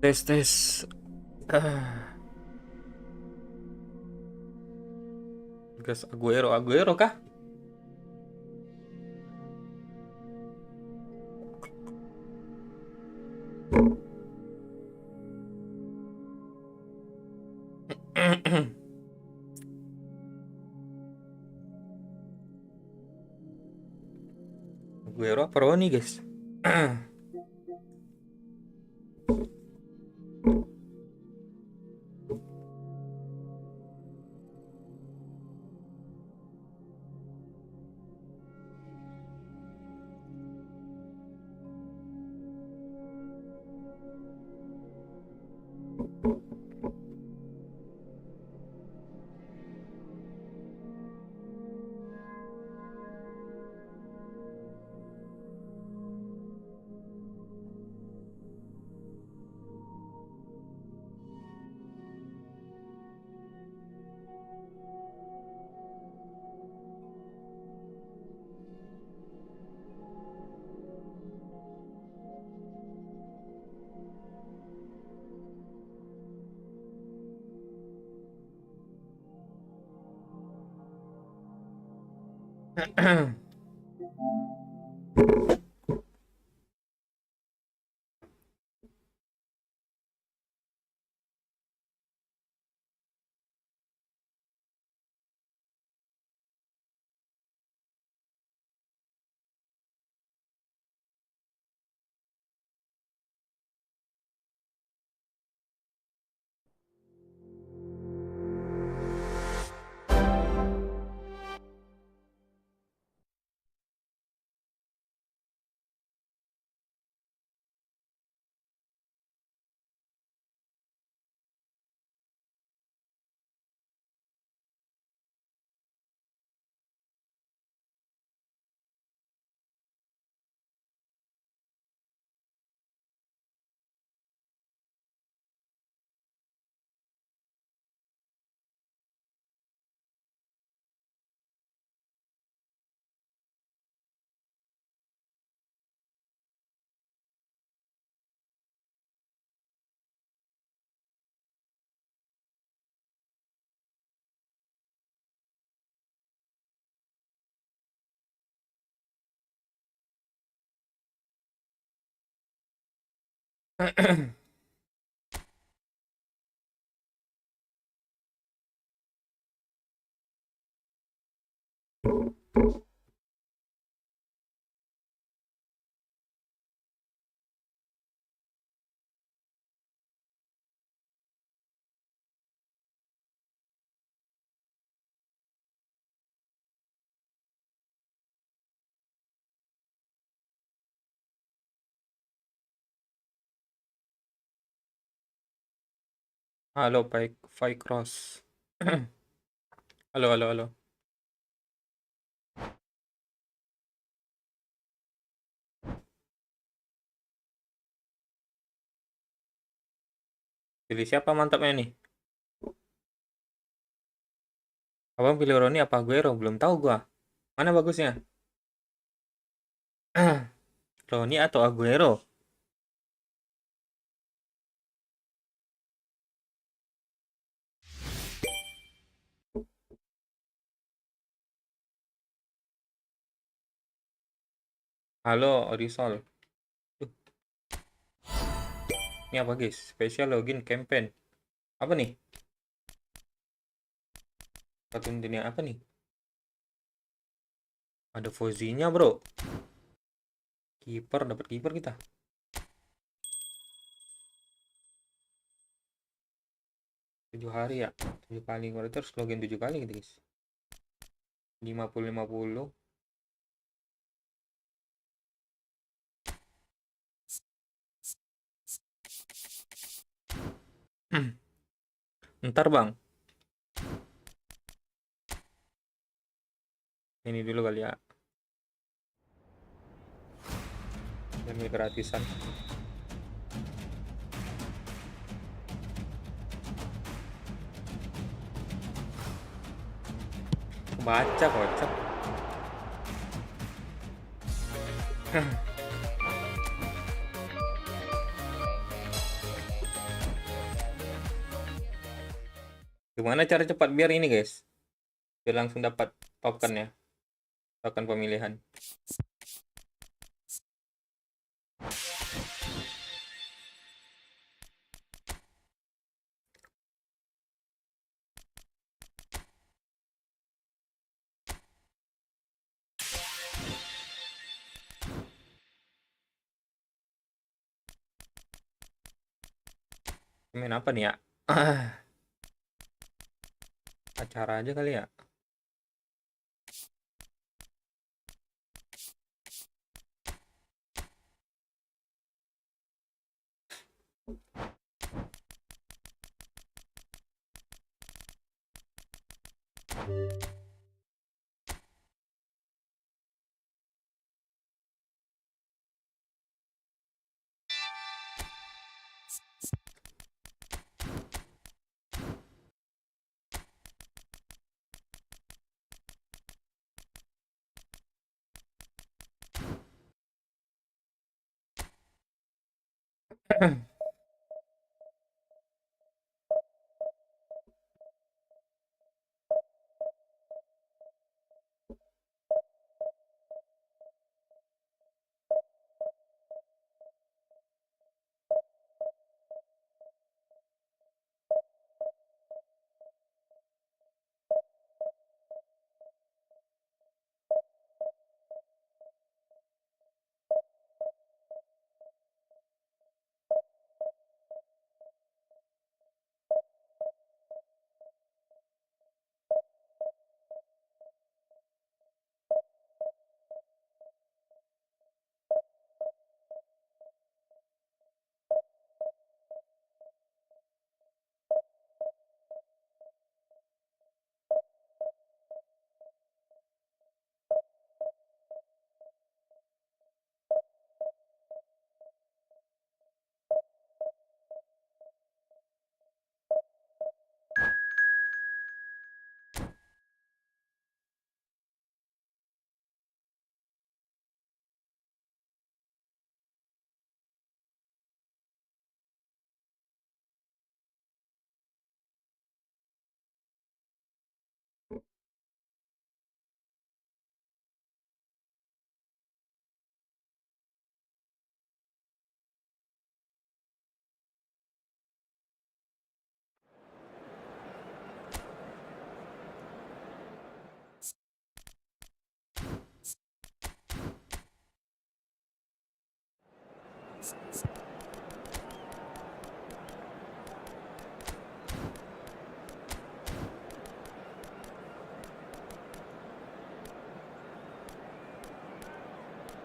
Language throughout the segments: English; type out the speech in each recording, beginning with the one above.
Tes tes. Ah, gas Aguero Aguero kah? Aguero apa Roni, guys? Halo, Pai Cross. Halo, halo, halo. Pilih siapa mantapnya nih? Abang pilih Roni apa Aguero? Belum tahu gua. Mana bagusnya? Roni atau Aguero? Halo, Orisol. Duh, ini apa, guys? Special login campaign. Apa nih? Kartun dunia apa nih? Ada Fozinya, bro. Kiper, dapat kiper kita. 7 hari ya. 7 kali. Berarti harus login 7 kali gitu, guys. 50-50. Ntar, Bang. Ini dulu kali ya. Demi gratisan. Baca, kocak. Gimana cara cepat biar ini guys, biar langsung dapat token ya, token pemilihan. Main apa nih ya? Acara aja kali ya.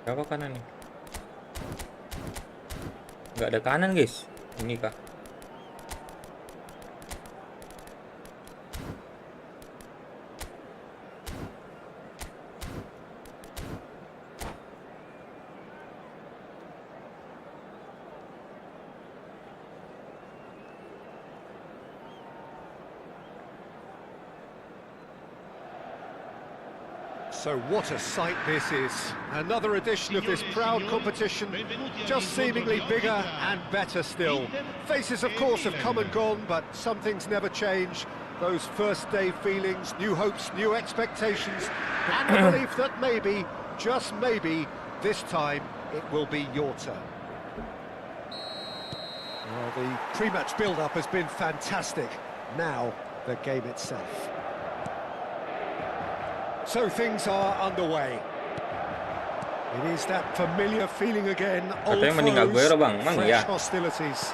Berapa kanan nih? Nggak ada kanan guys. Ini kah? So what a sight this is. Another edition of this proud competition, just seemingly bigger and better still. Faces, of course, have come and gone, but some things never change. Those first day feelings, new hopes, new expectations, and the belief that maybe, just maybe, this time it will be your turn. Well, the pre-match build-up has been fantastic. Now, the game itself. So things are underway. It is that familiar feeling again. Old foes, fresh hostilities.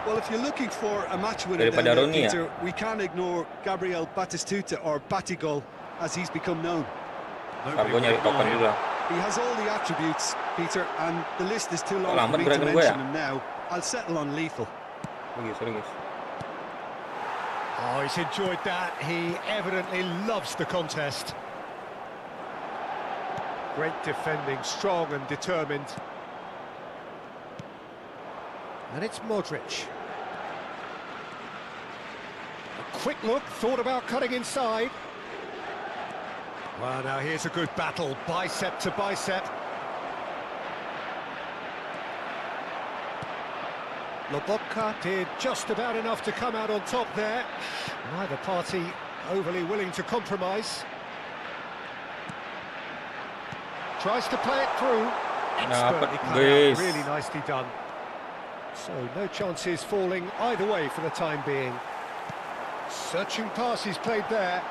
Well, if you're looking for a match winner, then, Peter, we can't ignore Gabriel Batistuta, or Batigol, as he's become known. He has all the attributes, Peter, and the list is too long for me to mention him now. I'll settle on lethal. Oh, he's enjoyed that. He evidently loves the contest. Great defending, strong and determined. And it's Modric. A quick look, thought about cutting inside. Well, now here's a good battle, bicep to bicep. Lobotka. Lobotka did just about enough to come out on top there. Neither party overly willing to compromise. Tries to play it through. Expertly cut out, really nicely done. So no chances falling either way for the time being. Searching pass is played there.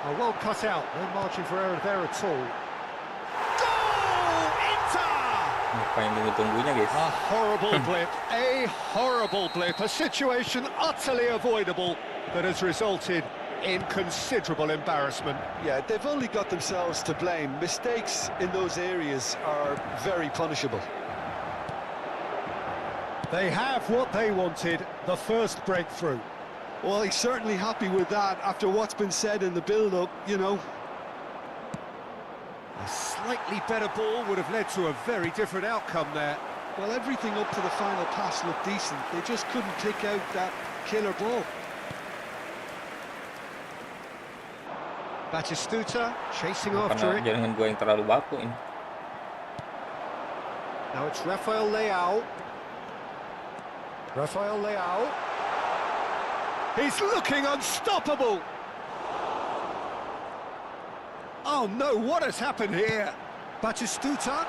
Oh, well cut out, no margin for error there at all. Goal! Inter! Apa yang ditunggunya, guys? A horrible blip, a horrible blip, a situation utterly avoidable that has resulted in considerable embarrassment. Yeah, they've only got themselves to blame. Mistakes in those areas are very punishable. They have what they wanted, the first breakthrough. Well, he's certainly happy with that after what's been said in the build-up, you know. A slightly better ball would have led to a very different outcome there. Well, everything up to the final pass looked decent. They just couldn't pick out that killer ball. Batistuta chasing after it. Jangan gue yang terlalu baku ini. Now it's Rafael Leao. Rafael Leao. He's looking unstoppable. Oh no, what has happened here? Batistuta.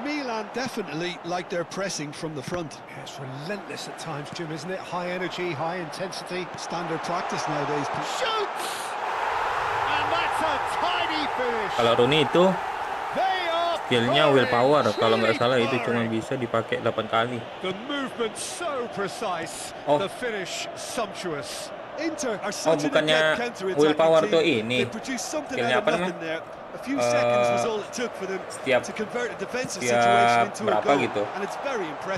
Milan definitely like their pressing from the front. Yeah, it's relentless at times, Jim, isn't it? High energy, high intensity. Standard practice nowadays. Shoots! And that's a tidy finish. Kalau Rooney itu skillnya willpower, kalau nggak salah itu cuma bisa dipakai 8 kali. The movement so precise, the finish sumptuous. Inter are Oh, bukannya willpower tuh ini. Skillnya apa namanya? Setiap berapa gitu.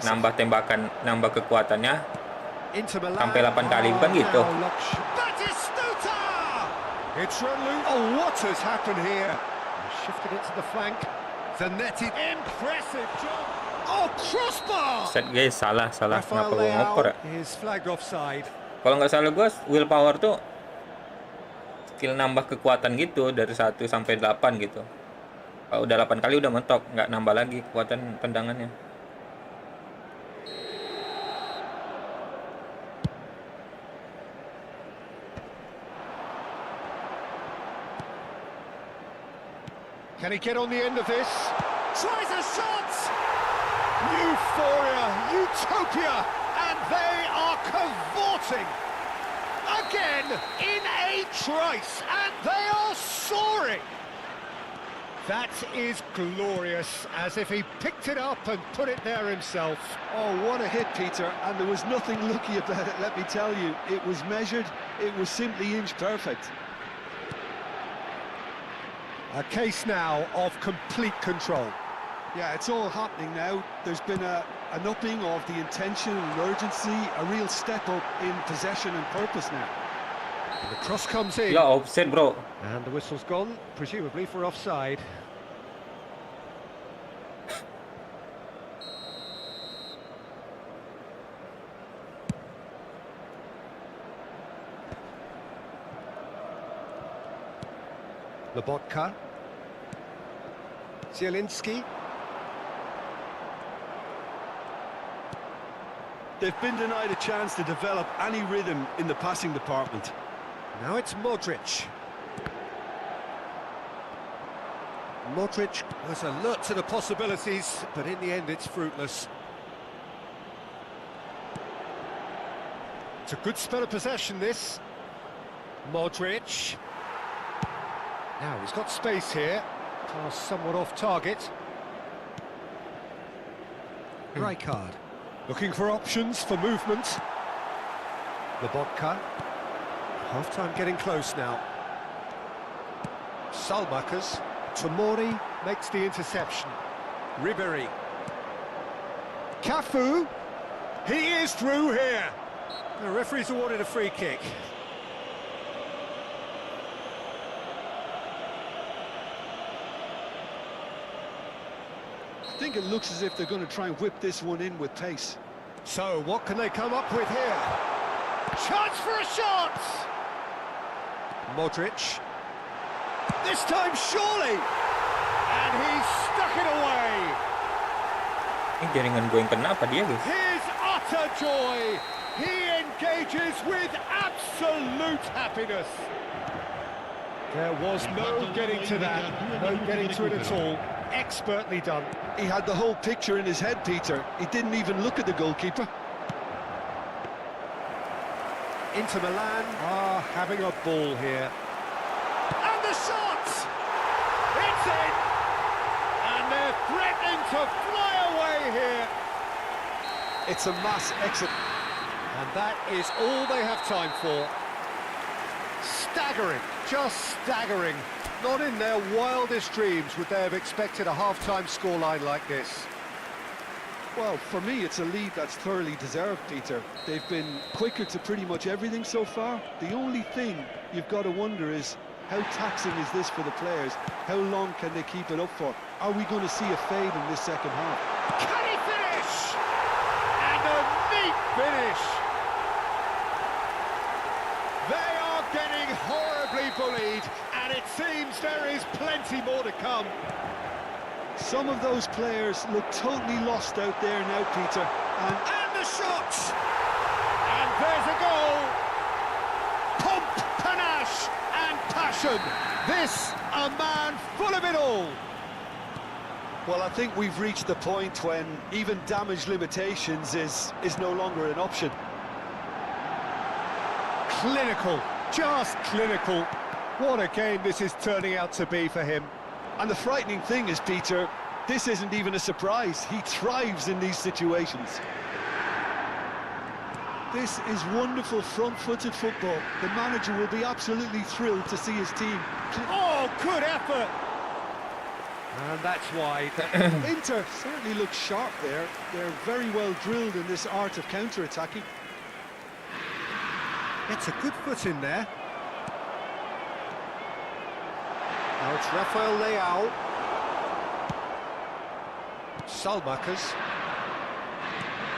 Nambah tembakan, nambah kekuatannya sampai 8 kali, bukan gitu. Oh, what has happened here? Shifted it to the flank. The netted, impressive job. Oh, crossbar! Set guys, salah. Kenapa gue ngoper ya? Is flagged offside. Kalau nggak salah gue, willpower tuh skill nambah kekuatan gitu dari 1 sampai 8 gitu. Kalau udah 8 kali udah mentok, nggak nambah lagi kekuatan tendangannya. Can he get on the end of this? Tries a shot! Euphoria, utopia, and they are cavorting again in a trice, and they are soaring. That is glorious, as if he picked it up and put it there himself. Oh, what a hit, Peter, and there was nothing lucky about it, let me tell you. It was measured, it was simply inch perfect. A case now of complete control. Yeah, it's all happening now. There's been an upping of the intention and urgency, a real step up in possession and purpose now. And the cross comes in. Ya, offside, bro. And the whistle's gone, presumably for offside. Lobotka. Zielinski. They've been denied a chance to develop any rhythm in the passing department. Now it's Modric. Modric was alert to the possibilities, but in the end it's fruitless. It's a good spell of possession, this. Modric. Now he's got space here. Pass somewhat off target. Rijkaard. Looking for options for movement. Lobotka. Half-time getting close now. Salmakers. Tomori makes the interception. Ribéry. Cafu. He is through here. The referee's awarded a free kick. I think it looks as if they're going to try and whip this one in with pace. So, what can they come up with here? Chance for a shot! Modric. This time, surely! And he's stuck it away! Ini jaringan gue yang kena apa dia, guys? Here's What a joy! He engages with absolute happiness. There was no getting to that, no getting to it at all. Expertly done. He had the whole picture in his head, Peter. He didn't even look at the goalkeeper. Inter Milan are having a ball here. And the shot! It's in! And they're threatening to fly away here. It's a mass exit. And that is all they have time for. Staggering, just staggering. Not in their wildest dreams would they have expected a half-time scoreline like this. Well, for me, it's a lead that's thoroughly deserved, Peter. They've been quicker to pretty much everything so far. The only thing you've got to wonder is, how taxing is this for the players? How long can they keep it up for? Are we going to see a fade in this second half? Can he finish? And a neat finish! They are getting horribly bullied, and it seems there is plenty more to come. Some of those players look totally lost out there now, Peter. And the shot! And there's a goal! Pomp, panache and passion. This, a man full of it all. Well, I think we've reached the point when even damage limitations is no longer an option. Clinical, just clinical. What a game this is turning out to be for him. And the frightening thing is, Peter, this isn't even a surprise. He thrives in these situations. This is wonderful front-footed football. The manager will be absolutely thrilled to see his team. Oh, good effort! And that's wide. Inter certainly look sharp there. They're very well drilled in this art of counter-attacking. It's a good foot in there. Now it's Rafael Leao. Salmakers.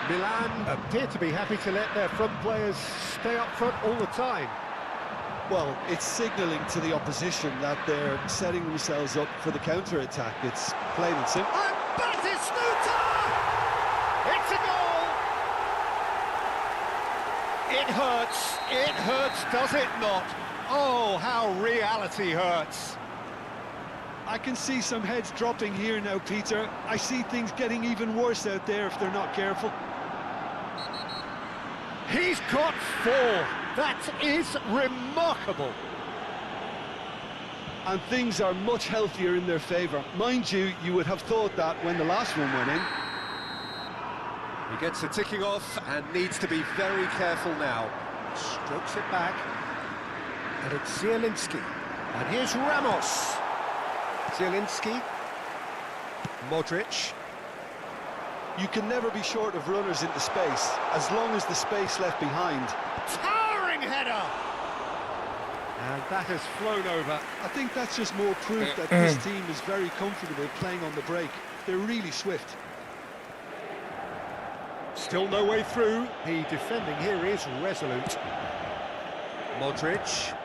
Milan appear to be happy to let their front players stay up front all the time. Well, it's signalling to the opposition that they're setting themselves up for the counter-attack. It's plain and simple. And Batistuta! It's a goal! It hurts, does it not? Oh, how reality hurts. I can see some heads dropping here now, Peter. I see things getting even worse out there if they're not careful. He's got 4. That is remarkable. And things are much healthier in their favour. Mind you, you would have thought that when the last one went in. He gets a ticking off and needs to be very careful now. Strokes it back. And it's Zielinski. And here's Ramos. Zielinski. Modric. You can never be short of runners into space, as long as the space left behind. Towering header! And that has flown over. I think that's just more proof that this team is very comfortable playing on the break. They're really swift. Still no way through. The defending here is resolute. Modric.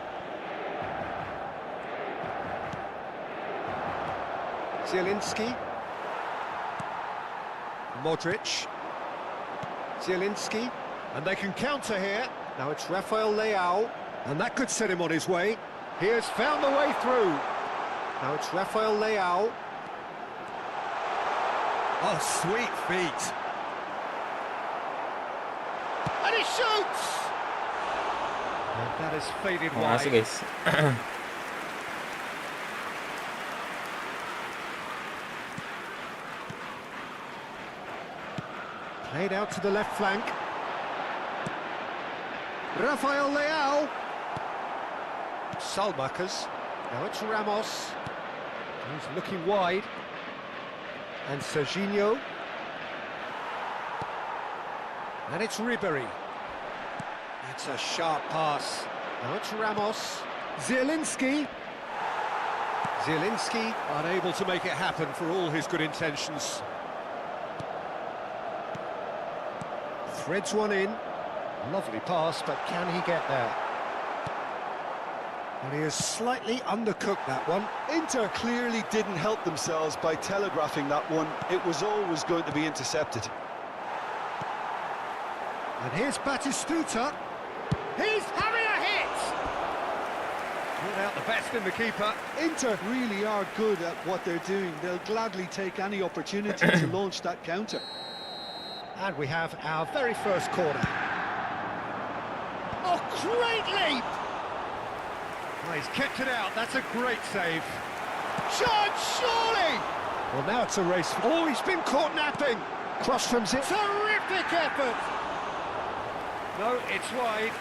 Zielinski. Modric. Zielinski. And they can counter here. Now it's Rafael Leao. And that could set him on his way. He has found the way through. Now it's Rafael Leao. Oh, sweet feet. And he shoots! And that has faded Masuk wide. guys. Played out to the left flank. Rafael Leao. Salmakers. Now it's Ramos. He's looking wide. And Serginho. And it's Ribery. It's a sharp pass. Now it's Ramos. Zielinski. Zielinski unable to make it happen for all his good intentions. Threads one in. Lovely pass, but can he get there? And he has slightly undercooked that one. Inter clearly didn't help themselves by telegraphing that one. It was always going to be intercepted. And here's Batistuta. He's having a hit! Brought out the best in the keeper. Inter really are good at what they're doing. They'll gladly take any opportunity to launch that counter. And we have our very first corner. Oh, great leap! Oh, he's kept it out, that's a great save. Shot, surely! Well, now it's a race. Oh, he's been caught napping. Cross from Zip. Terrific effort! No, it's wide.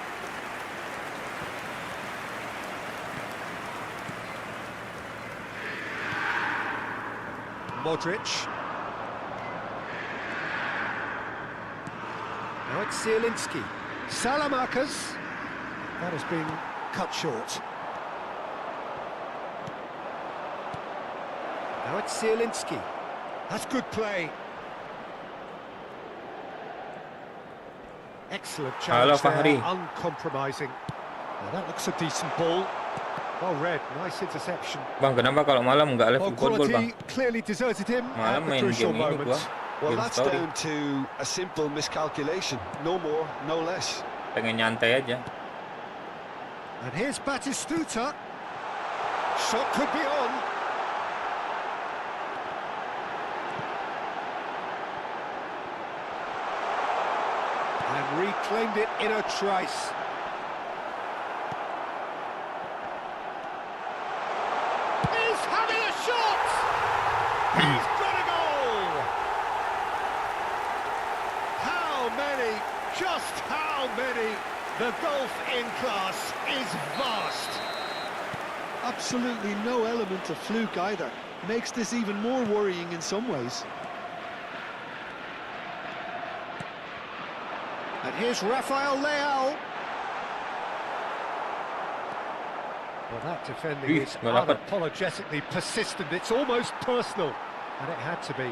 Modric. Now it's Zielinski. Salamakers. That has been cut short. Now it's Zielinski. That's good play. Excellent challenge there, uncompromising. Now that looks a decent ball. Well read, nice interception. Bang, kenapa kalau malam nggak live Well, football, Bang? quality clearly deserted him at Malam the main crucial game ini gua. moment. Well, Game that's story. down to a simple miscalculation. No more, no less. Pengen nyantai aja. And here's Batistuta. Shot could be on. And reclaimed it in a trice. He's having a shot! He's got a goal! How many? Just how many? The gulf in class is vast. Absolutely no element of fluke either. Makes this even more worrying in some ways. And here's Rafael Leao. Well, that defending is nggak dapat. unapologetically persistent. It's almost personal. And it had to be.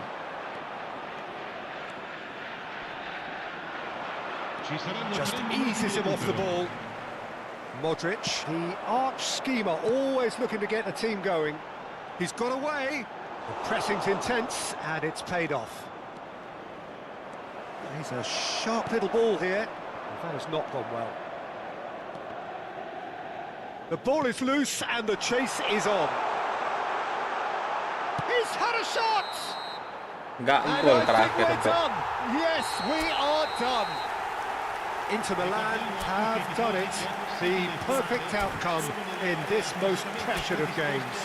Just eases him off the ball. Modric, the arch schemer, always looking to get the team going. He's got away. The pressing's intense, and it's paid off. He's a sharp little ball here. That has not gone well. The ball is loose, and the chase is on. He's had a shot! Nggak And gol I think terakhir, we're Bang. done. Yes, we are done. Inter Milan have done it. The perfect outcome in this most pressured of games.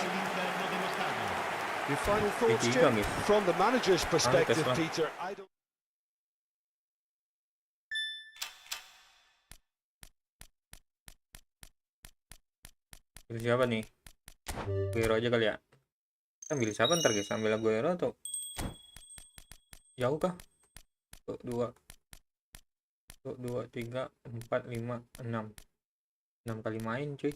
Your final thoughts, Tiga, Jim? guys. From the manager's perspective, Tesla. Peter, I don't... Pilih siapa nih? Aguero aja kali ya. Ambil siapa ntar guys? Ambil Aguero atau jauh kah? 2 2 3 4 5 6 6 kali main cuy.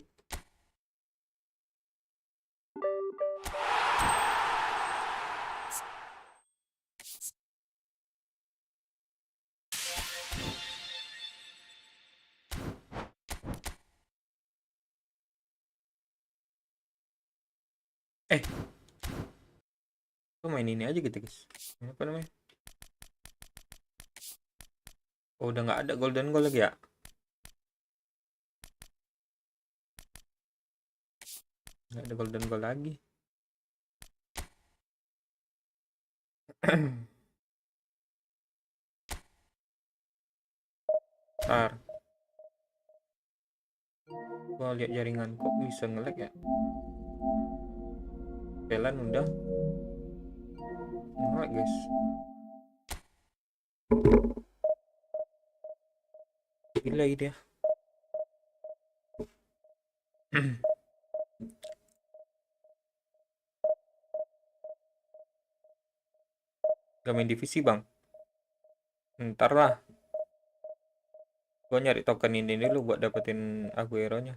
Kok main ini aja gitu guys? Apa namanya? Oh, udah nggak ada golden goal lagi ya? Nggak ada golden goal lagi. Ntar gua lihat jaringan kok bisa nge-lag ya. Pelan udah nge-lag guys. Gila dia. Gak main divisi bang. Ntar lah. Gua nyari token ini dulu buat dapetin Aguero nya.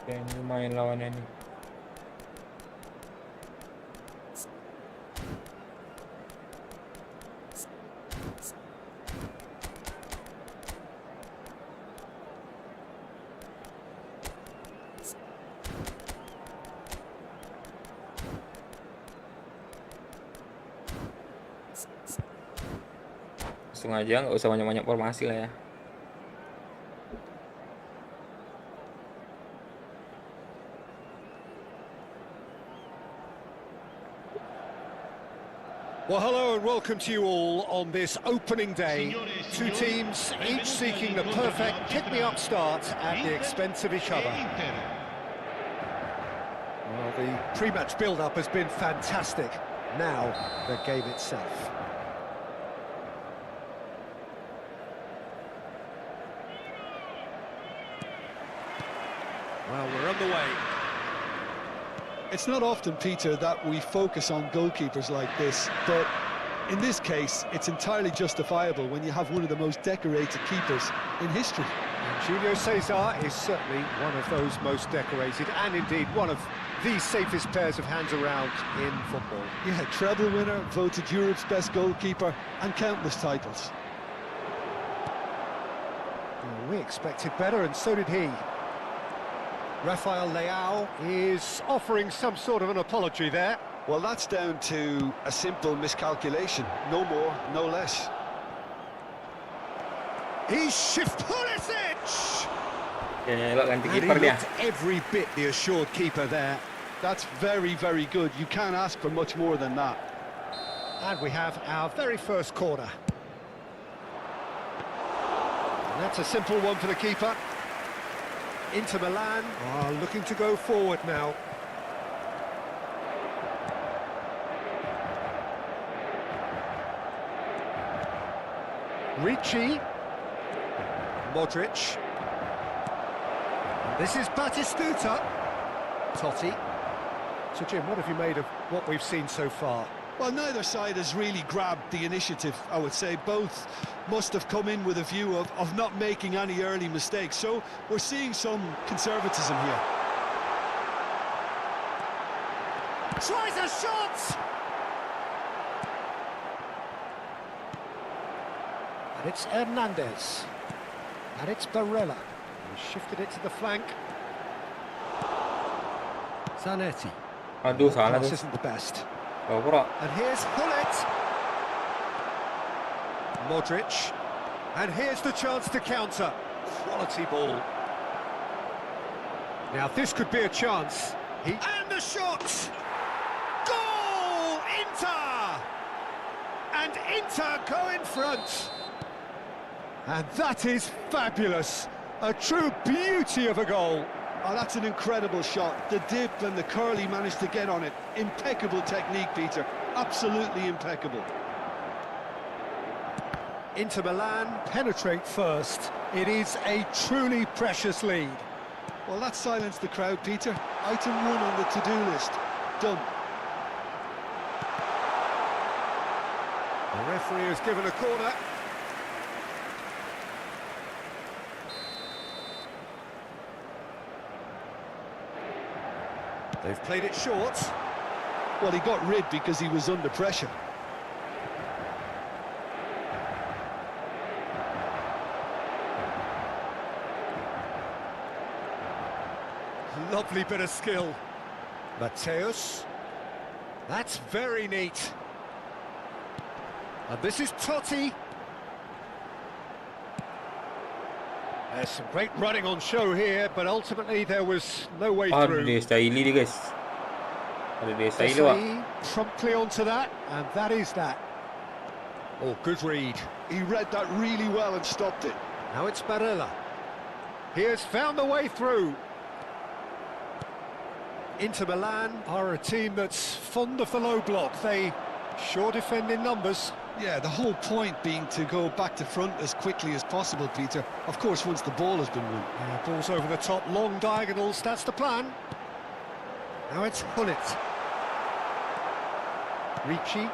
Dan lumayan lawannya nih. Langsung aja, nggak usah banyak-banyak formasi lah ya. Well, hello and welcome to you all on this opening day. Two teams, each seeking the perfect pick-me-up start at the expense of each other. Well, the pre-match build-up has been fantastic. Now, the game itself. Well, we're on the way. It's not often, Peter, that we focus on goalkeepers like this, but in this case, it's entirely justifiable when you have one of the most decorated keepers in history. And Julio Cesar is certainly one of those most decorated, and indeed one of the safest pairs of hands around in football. Yeah, treble winner, voted Europe's best goalkeeper, and countless titles. Well, we expected better, and so did he. Rafael Leao is offering some sort of an apology there. Well, that's down to a simple miscalculation. No more, no less. He's Pulisic! Ya, ganti And he kiper dia. looked every bit the assured keeper there. That's very, very good. You can't ask for much more than that. And we have our very first corner. And that's a simple one for the keeper. Inter Milan are looking to go forward now. Ricci. Modric. This is Batistuta. Totti. So, Jim, what have you made of what we've seen so far? Well, neither side has really grabbed the initiative, I would say. Both must have come in with a view of not making any early mistakes. So we're seeing some conservatism here. Tries a shot! And it's Hernandez. And it's Barella. He shifted it to the flank. Zanetti. Aduh, salah Pass tuh. isn't the best. Oh, bro. And here's Hullet. Modric. And here's the chance to counter. Quality ball. Now this could be a chance. And the shot! Goal! Inter! And Inter go in front. And that is fabulous. A true beauty of a goal. Oh, that's an incredible shot. The dip and the curl he managed to get on it. Impeccable technique, Peter. Absolutely impeccable. Inter Milan penetrate first. It is a truly precious lead. Well, that silenced the crowd, Peter. Item 1 on the to-do list. Done. The referee has given a corner. They've played it short. Well, he got rid because he was under pressure. Lovely bit of skill. Mateus. That's very neat. And this is Totti. There's some great running on show here, but ultimately there was no way Aduh, through. dia styli dia, guys. Aduh, dia styli, Wak. Desai promptly onto that, and that is that. Oh, good read. He read that really well and stopped it. Now it's Barella. He has found the way through. Inter Milan are a team that's fond of the low block. They sure defend in numbers. Yeah, the whole point being to go back to front as quickly as possible, Peter. Of course, once the ball has been won. Ball's over the top, long diagonals, that's the plan. Now it's Hullet. Ricci.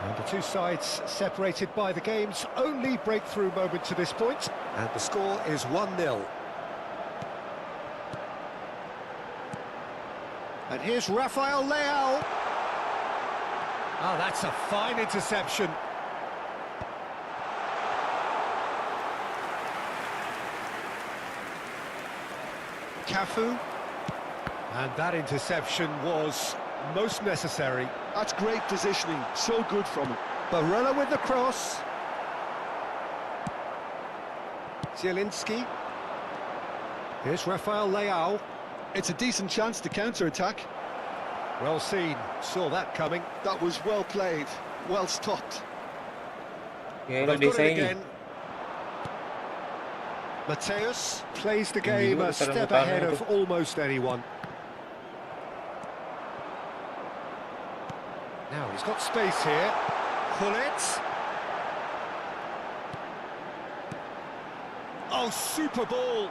And the two sides separated by the game's only breakthrough moment to this point. And the score is 1-0. And here's Rafael Leao. Oh, that's a fine interception. Cafu. And that interception was most necessary. That's great positioning, so good from him. Barella with the cross. Zielinski. Here's Rafael Leao. It's a decent chance to counter-attack. Well seen, saw that coming. That was well played, well stopped. Ya, They've udah got it desa ini. again. Mateus plays the game juga a step putaran-putaran ahead itu. of almost anyone. Now he's got space here. Gullit. Oh, super ball.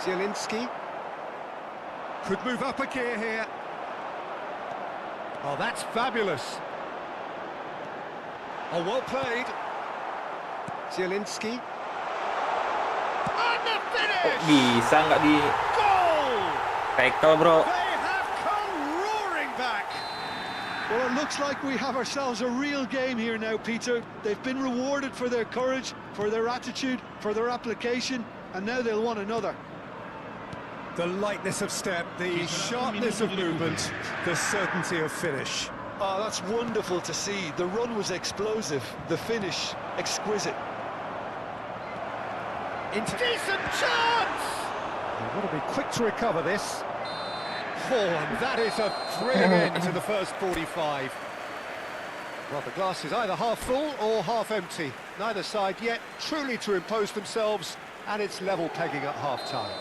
Zielinski. Could move up a gear here. Oh, that's fabulous. Oh, well played. Zielinski. And the finish! Bisa nggak di Goal! tackle, bro? They have come roaring back. Well, it looks like we have ourselves a real game here now, Peter. They've been rewarded for their courage, for their attitude, for their application, and now they'll want another. The lightness of step, the sharpness of movement, the certainty of finish. Oh, that's wonderful to see. The run was explosive, the finish exquisite. Decent chance! You've got to be quick to recover this. Oh, and that is a thrilling end to the first 45. Well, the glass is either half full or half empty. Neither side yet truly to impose themselves, and it's level pegging at half-time.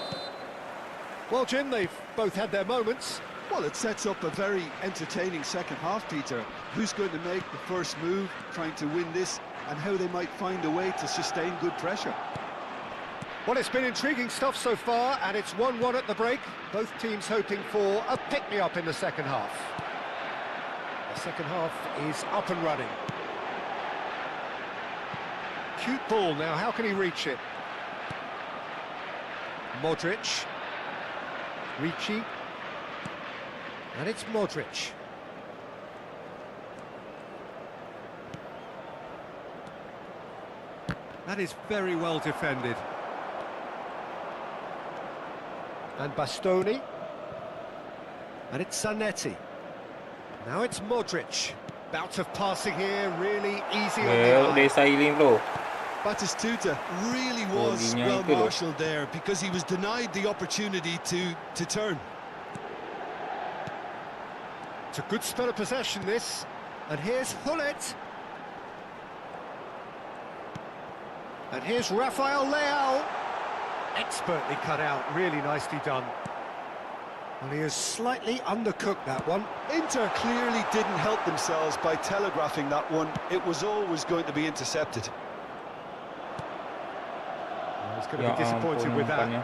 Well, Jim, they've both had their moments. Well, it sets up a very entertaining second half, Peter. Who's going to make the first move, trying to win this, and how they might find a way to sustain good pressure. Well, it's been intriguing stuff so far, and it's 1-1 at the break. Both teams hoping for a pick-me-up in the second half. The second half is up and running. Cute ball now, how can he reach it? Modric. Ricci. And it's Modric. That is very well defended. And Bastoni. And it's Zanetti. Now it's Modric. Bout of passing here, really easy on the Well, eye. desa ini, bro. Batistuta really was Holdingnya well itu loh. marshalled there because he was denied the opportunity to turn. It's a good spell of possession, this. And here's Gullit. And here's Rafael Leao. Expertly cut out, really nicely done. And he has slightly undercooked that one. Inter clearly didn't help themselves by telegraphing that one. It was always going to be intercepted. He's going to Ya be disappointed ampun, with that. umpannya.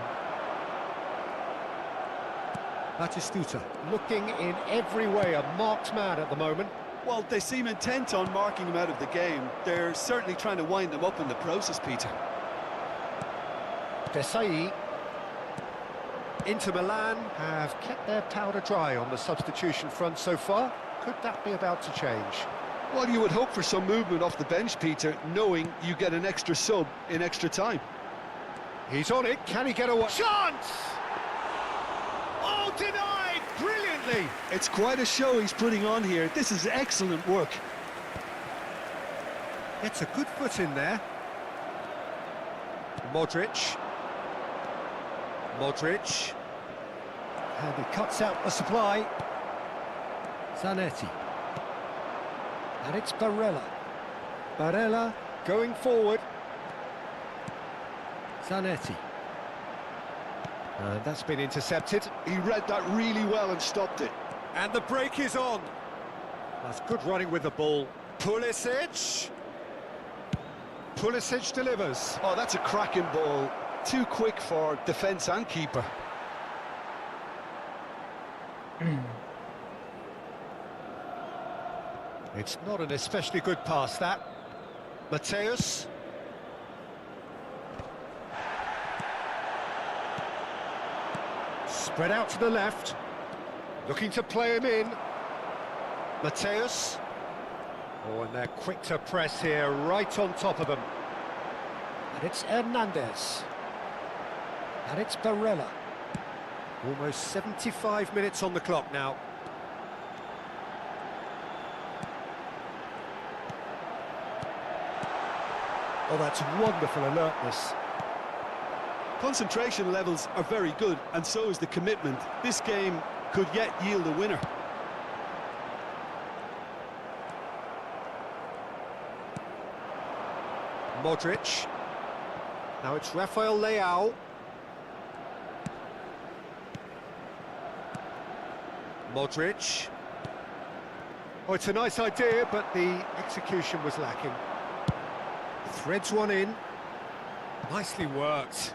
Batistuta looking in every way a marked man at the moment. Well, they seem intent on marking him out of the game. They're certainly trying to wind him up in the process, Peter. Desai. Inter Milan have kept their powder dry on the substitution front so far. Could that be about to change? Well, you would hope for some movement off the bench, Peter, knowing you get an extra sub in extra time. He's on it. Can he get away? Chance! Oh, denied! Brilliantly! It's quite a show he's putting on here. This is excellent work. Gets a good foot in there. Modric. Modric. And he cuts out the supply. Zanetti. And it's Barella. Barella going forward. Zanetti. And that's been intercepted. He read that really well and stopped it. And the break is on. That's good running with the ball. Pulisic. Pulisic delivers. Oh, that's a cracking ball. Too quick for defence and keeper. It's not an especially good pass, that. Mateus. Spread out to the left. Looking to play him in. Mateus. Oh, and they're quick to press here, right on top of them. And it's Hernandez. And it's Barella. Almost 75 minutes on the clock now. Oh, that's wonderful alertness. Concentration levels are very good, and so is the commitment. This game could yet yield a winner. Modric. Now it's Rafael Leao. Modric. Oh, it's a nice idea, but the execution was lacking. Threads one in. Nicely worked.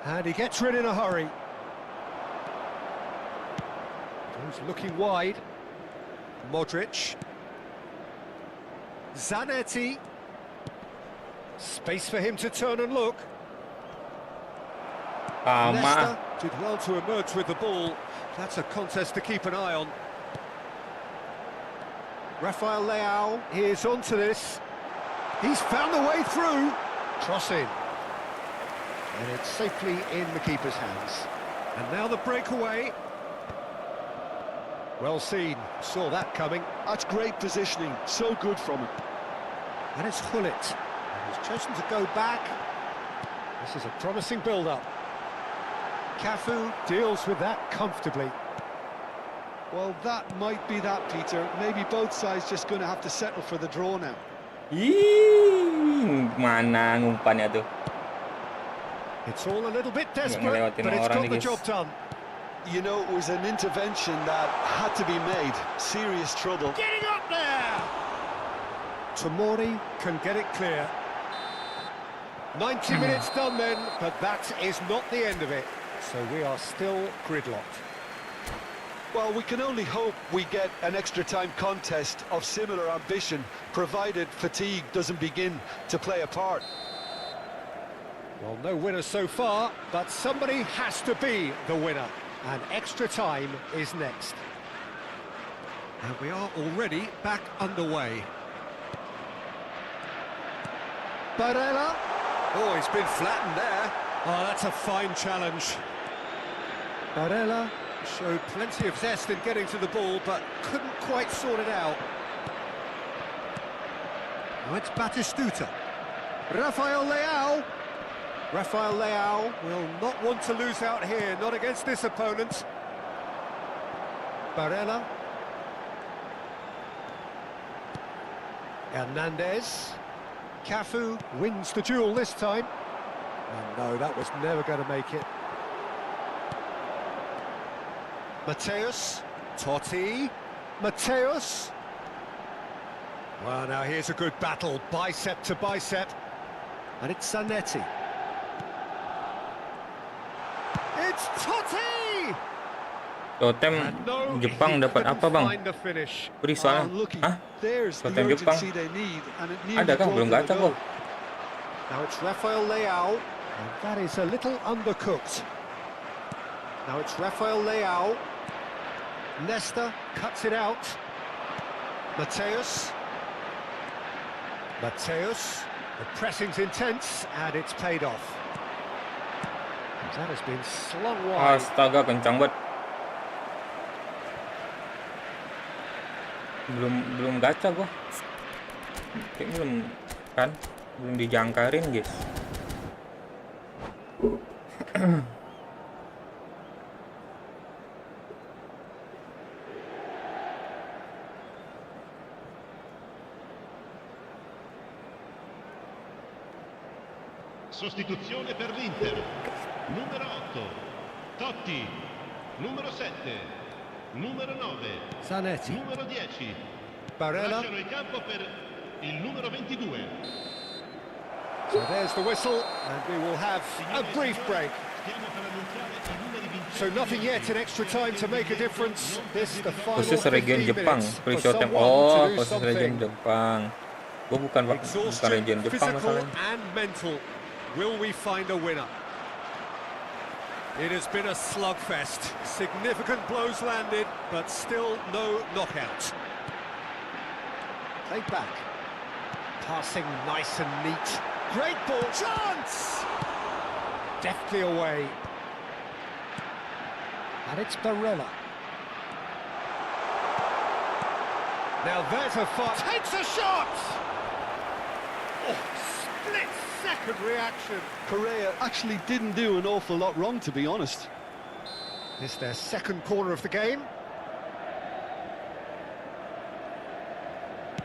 And he gets rid in a hurry. He's looking wide. Modric. Zanetti. Space for him to turn and look. Leicester did well to emerge with the ball. That's a contest to keep an eye on. Rafael Leao is onto this. He's found the way through. Cross in. And it's safely in the keeper's hands. And now the breakaway. Well seen. Saw that coming. That's great positioning. So good from him. And it's Hullet. He's chosen to go back. This is a promising build-up. Cafu deals with that comfortably. Well, that might be that, Peter. Maybe both sides just going to have to settle for the draw now. Mana ngumpannya tuh. It's all a little bit desperate, but it's got the job done. You know, it was an intervention that had to be made. Serious trouble. Getting up there! Tomori can get it clear. 90 minutes done then, but that is not the end of it. So we are still gridlocked. Well, we can only hope we get an extra-time contest of similar ambition, provided fatigue doesn't begin to play a part. Well, no winner so far, but somebody has to be the winner. And extra time is next. And we are already back underway. Barella. Oh, he's been flattened there. Oh, that's a fine challenge. Barella showed plenty of zest in getting to the ball, but couldn't quite sort it out. Now it's Batistuta. Rafael Leao. Rafael Leao will not want to lose out here, not against this opponent. Barella. Hernandez. Cafu wins the duel this time. And no, that was never going to make it. Mateus. Totti. Mateus. Well, now here's a good battle, bicep to bicep. And it's Zanetti. It's Totti! Totem Jepang dapat apa, Bang? Beri soalnya. Hah? Totem Jepang? Ada kah? Belum gacha kok. Now it's Rafael Leao, and that is a little undercooked. Now it's Rafael Leao. Nesta cuts it out. Mateus. Mateus. The pressing's intense, and it's paid off. That has been slung wide. Astaga, kencang banget. Belum gacha gua. Kayaknya belum dijangkarin, guys. Sostituzione per l'Inter. Numero 8 Totti. Numero 7 numero 9 Zanetti. numero 10 Barella. lasciano il campo per il numero 22. So there's the whistle, and we will have a brief break. Stiamo per annunciare i numeri vincenti. So nothing yet in extra time to make a difference. This the final Khusus region 15 Jepang, minutes free for shot time. someone to Oh, do khusus region something. Jepang. Gua bukan Exhaustion, region Jepang physical masalahnya. and mental. Will we find a winner? It has been a slugfest. Significant blows landed, but still no knockout. Played back. Passing nice and neat. Great ball. Chance! Deftly away. And it's Barella. Now there's a far... Takes a shot! Oh, split-second reaction. Correa actually didn't do an awful lot wrong, to be honest. It's their second corner of the game.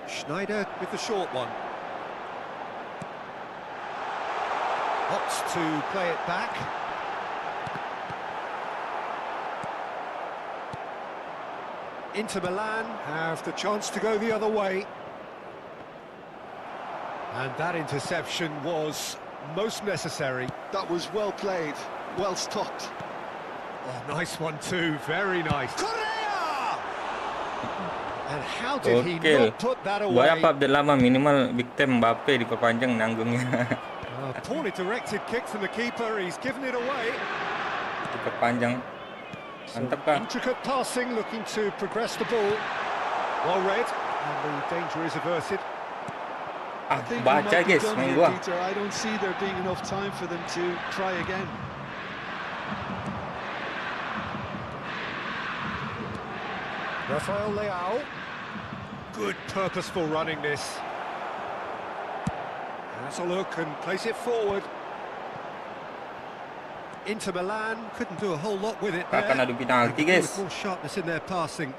Schneider with the short one. Opts to play it back. Inter Milan have the chance to go the other way. And that interception was most necessary. That was well played, well stopped. Oh, nice one too, very nice. Correa! And how did he not put that away? Buat apa update lama minimal big time Mbappe diperpanjang nanggungnya. Poorly directed kick from the keeper, he's given it away. Diperpanjang. Mantap kah? Intricate passing, looking to progress the ball. Well read, and the danger is averted. I think we Baca might be guys, done main here, gua. Peter. I don't see there being enough time for them to try again. Rafael Leao. Good purposeful running this. Has a look and place it forward. Inter Milan couldn't do a whole lot with it there. Akan adu penalti They could do guys. with more sharpness in their passing.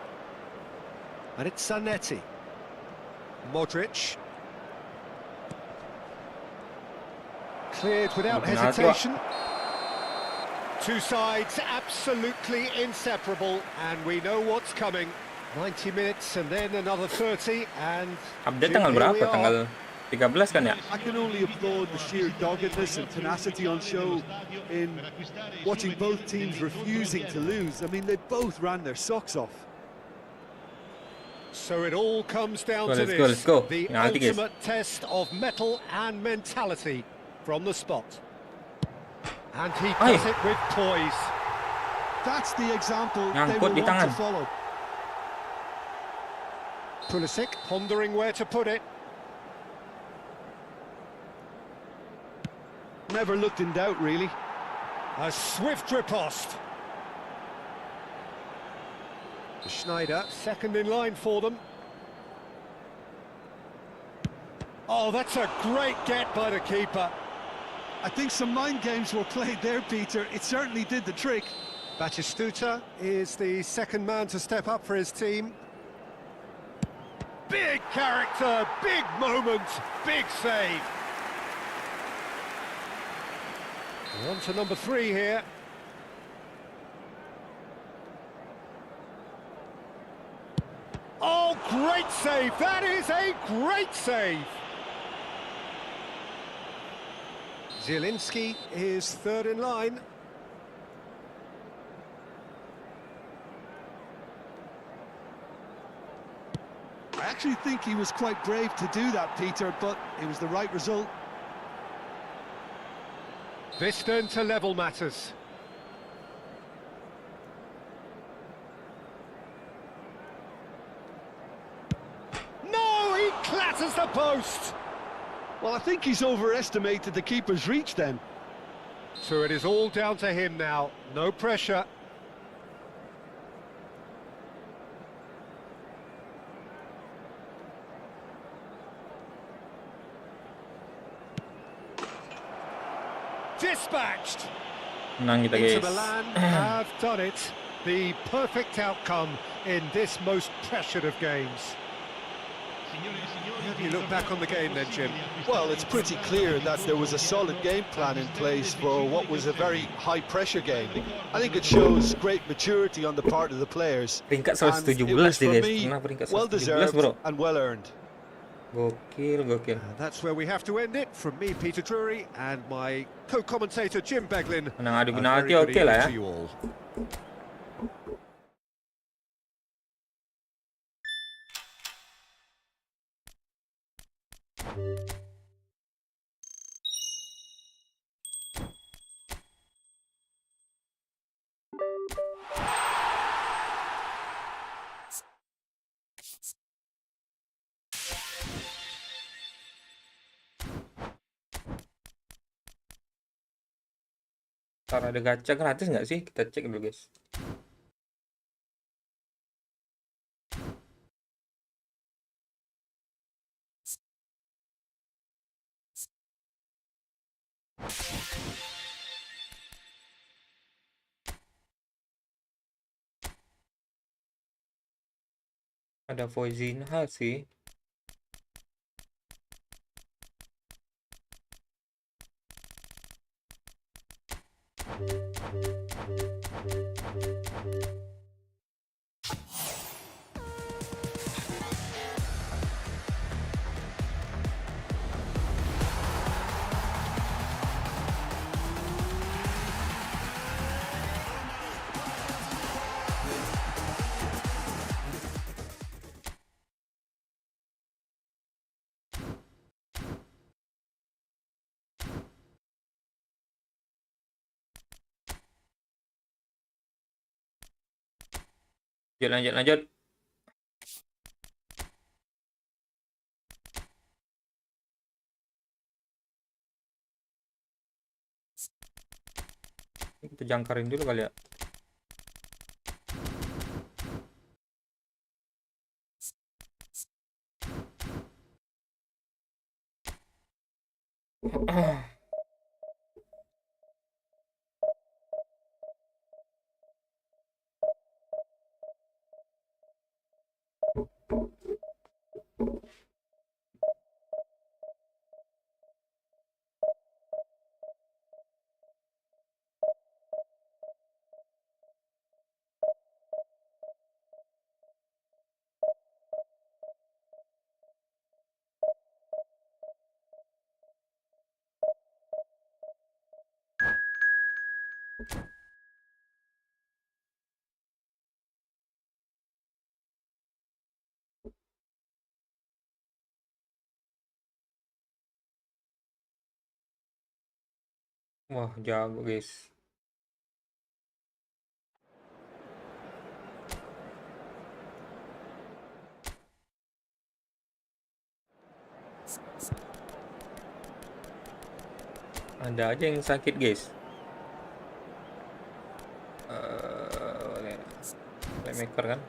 And it's Zanetti. Modric. Cleared without Adu penalti, hesitation. Two sides absolutely inseparable, and we know what's coming. 90 minutes and then another 30, and Update Jim, tanggal here we berapa? Tanggal are. 13 kan ya? I can only applaud the sheer doggedness and tenacity on show in watching both teams refusing to lose. I mean, they both ran their socks off. So it all comes down to Let's this, go, let's go. the Penalti, guys. ultimate test of mettle and mentality from the spot. And he does it with poise. That's the example they Nyangkut will di want tangan. to follow. Pulisic pondering where to put it. Never looked in doubt, really. A swift riposte. Schneider, second in line for them. Oh, that's a great get by the keeper. I think some mind games were played there, Peter. It certainly did the trick. Batistuta is the second man to step up for his team. Big character, big moment, big save. On to number 3 here. Oh, great save! That is a great save! Zielinski is third in line. I actually think he was quite brave to do that, Peter, but it was the right result. This turn to level matters. No, he clatters the post! Well, I think he's overestimated the keeper's reach then. So it is all down to him now, no pressure. Dispatched! Menang kita Inter guys. Milan have done it. The perfect outcome in this most pressured of games. How do you look back on the game then, Jim? Well, it's pretty clear that there was a solid game plan in place for what was a very high-pressure game. I think it shows great maturity on the part of the players. Peringkat And 117 it was, deh for guys. me, Pernah peringkat 117 well-deserved bro. and well-earned. Gokil. And that's where we have to end it. From me, Peter Drury, and my co-commentator, Jim Beglin. Menang adu A penalti very good oke lah evening ya. to you all. Ntar ada gacha gratis nggak sih? Kita cek dulu guys. Ada Voizinha sih. Lanjut. Kita jangkarin dulu kali ya. Wah, jago guys. Ada aja yang sakit guys. Playmaker kan.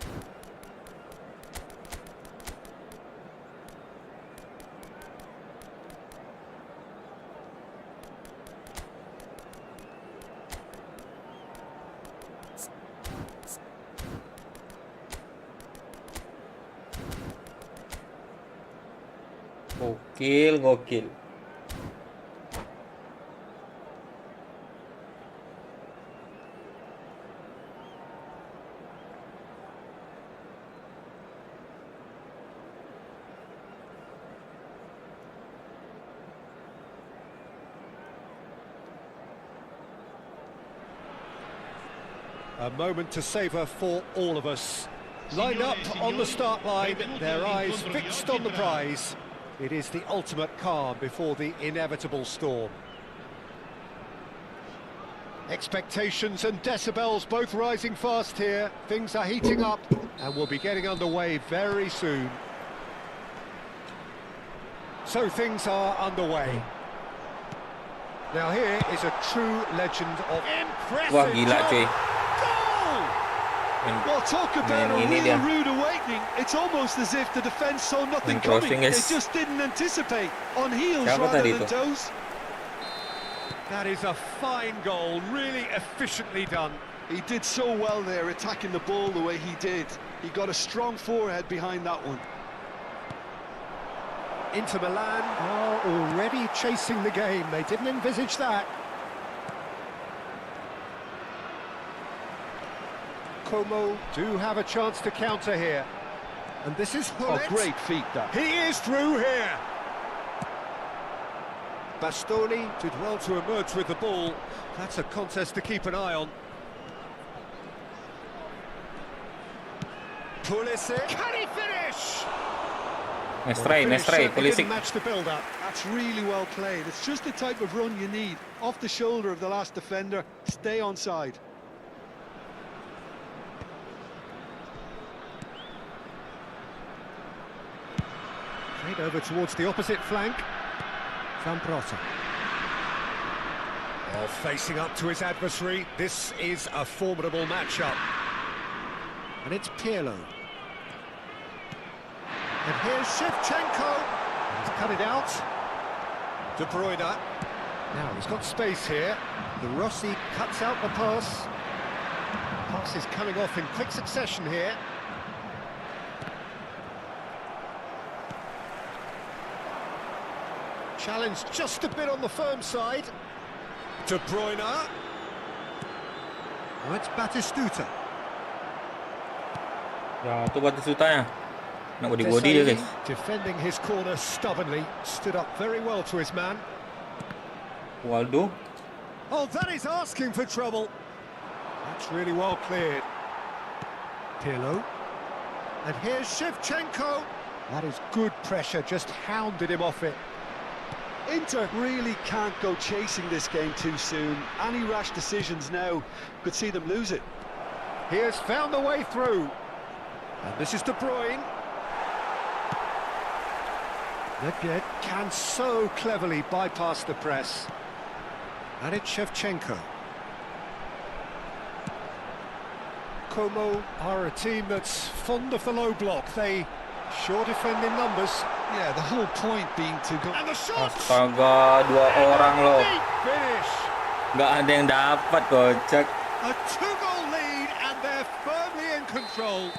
Gokil. A moment to savour for all of us. Lined up on the start line, their eyes fixed on the prize. It is the ultimate calm before the inevitable storm. Expectations and decibels both rising fast here. Things are heating up and we'll be getting underway very soon. So things are underway. Now here is a true legend of impressive. Wah, gila cuy. Well, talk about a real rude awakening. It's almost as if the defence saw nothing coming. They just didn't anticipate. On heels rather than toes. That is a fine goal, really efficiently done. He did so well there, attacking the ball the way he did. He got a strong forehead behind that one. Inter Milan are already chasing the game. They didn't envisage that. Como do have a chance to counter here. And this is a great feat, that. He is through here. Bastoni did well to emerge with the ball. That's a contest to keep an eye on. Pulisic. Can he finish? Nice try, Didn't Pulisic. match the build-up. That's really well played. It's just the type of run you need. Off the shoulder of the last defender, stay onside. Played over towards the opposite flank. Zambrota. Oh, facing up to his adversary. This is a formidable matchup. And it's Pirlo. And here's Shevchenko. He's cut it out. De Bruyne. Now he's got space here. The Rossi cuts out the pass. Pass is coming off in quick succession here. Challenge just a bit on the firm side. De Bruyne. Now it's Batistuta. Ya, tu Batistutanya. Nak body dia, guys. Defending his corner stubbornly, stood up very well to his man. Waldo. Oh, that is asking for trouble. That's really well cleared. Pirlo. And here's Shevchenko. That is good pressure, just hounded him off it. Inter really can't go chasing this game too soon. Any rash decisions now could see them lose it. He has found the way through. And this is De Bruyne. Nedved can so cleverly bypass the press. And it's Shevchenko. Como are a team that's fond of the low block. They sure defend in numbers. Yeah, the whole point being to go... And the shot! Astaga, 2 orang loh. Big finish! Nggak ada yang dapat, kocak. A 2-goal lead and they're firmly in control.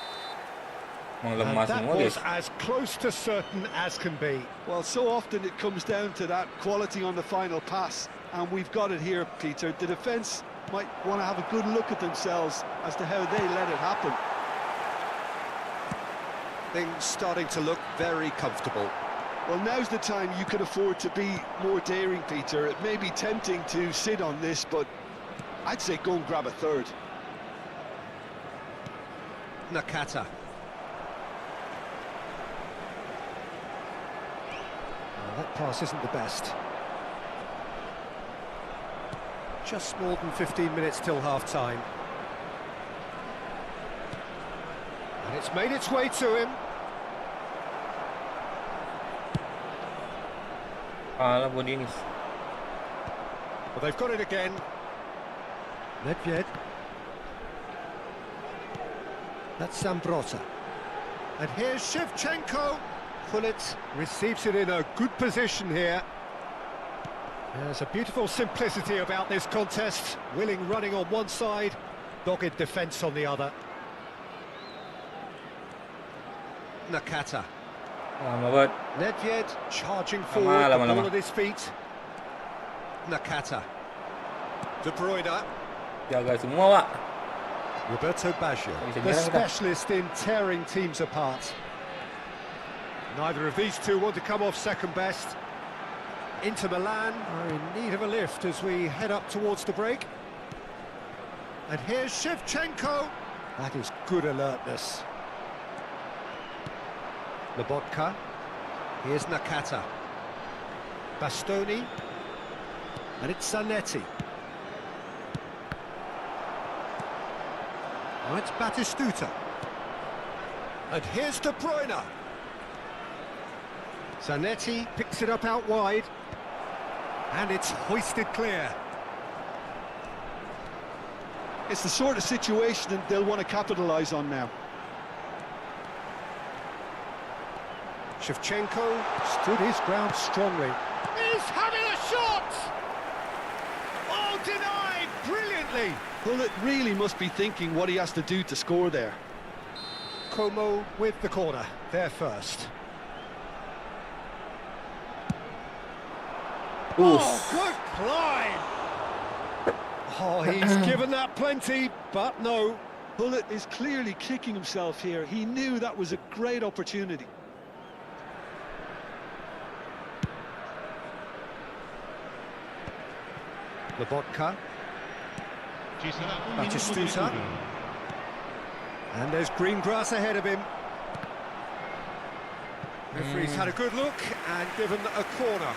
Emang And lemah that semua, was guys. as close to certain as can be. Well, so often it comes down to that quality on the final pass. And we've got it here, Peter. The defence might want to have a good look at themselves as to how they let it happen. Things starting to look very comfortable. Well, now's the time you can afford to be more daring, Peter. It may be tempting to sit on this, but I'd say go and grab a third. Nakata. Oh, that pass isn't the best. Just more than 15 minutes till half-time. And it's made its way to him. Kalah body ni. Well, they've got it again. Nedved. That's Zambrota. And here's Shevchenko. Pullet receives it in a good position here. There's a beautiful simplicity about this contest. Willing running on one side, dogged defence on the other. Nakata. Lama banget. Nedved charging forward, Lama. the ball at his feet. Nakata. De Bruyne. Jaga semua, Pak. Roberto Baggio, Bisa the nyerang kita. specialist in tearing teams apart. Neither of these two want to come off second best. Inter Milan are in need of a lift as we head up towards the break. And here's Shevchenko. That is good alertness. Lobotka. Here's Nakata. Bastoni. And it's Zanetti. Now it's Batistuta. And here's De Bruyne. Zanetti picks it up out wide. And it's hoisted clear. It's the sort of situation that they'll want to capitalise on now. Shevchenko stood his ground strongly. He's having a shot! Oh, denied brilliantly! Well, it really must be thinking what he has to do to score there. Como with the corner, there first. Oh, good climb! Oh, he's given that plenty, but no. Bullet is clearly kicking himself here. He knew that was a great opportunity. Lobotka. Ci sarà un Batistuta. minuto di recupero. And there's green grass ahead of him. Referee's had a good look and given a corner.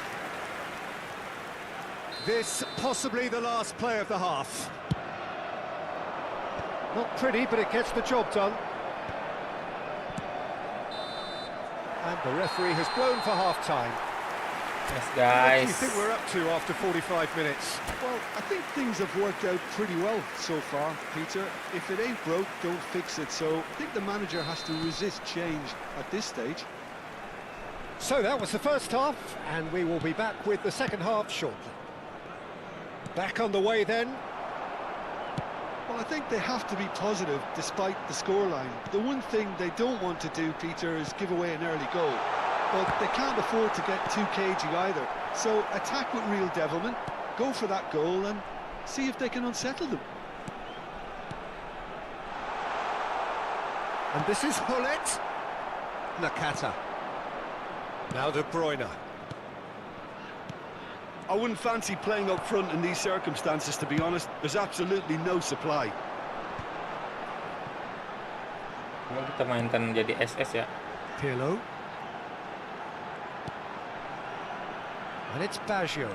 This possibly the last play of the half. Not pretty, but it gets the job done. And the referee has blown for half-time. Yes, What do guys. you think we're up to after 45 minutes? Well, I think things have worked out pretty well so far, Peter. If it ain't broke, don't fix it. So I think the manager has to resist change at this stage. So that was the first half, and we will be back with the second half shortly. Back on the way then. Well, I think they have to be positive despite the scoreline. The one thing they don't want to do, Peter, is give away an early goal. But they can't afford to get too cagey either. So attack with real devilment, go for that goal and see if they can unsettle them. And this is Hullet. Nakata. Now De Bruyne. I wouldn't fancy playing up front in these circumstances, to be honest. There's absolutely no supply. Coba kita mainkan jadi SS ya. Pirlo. And it's Baggio.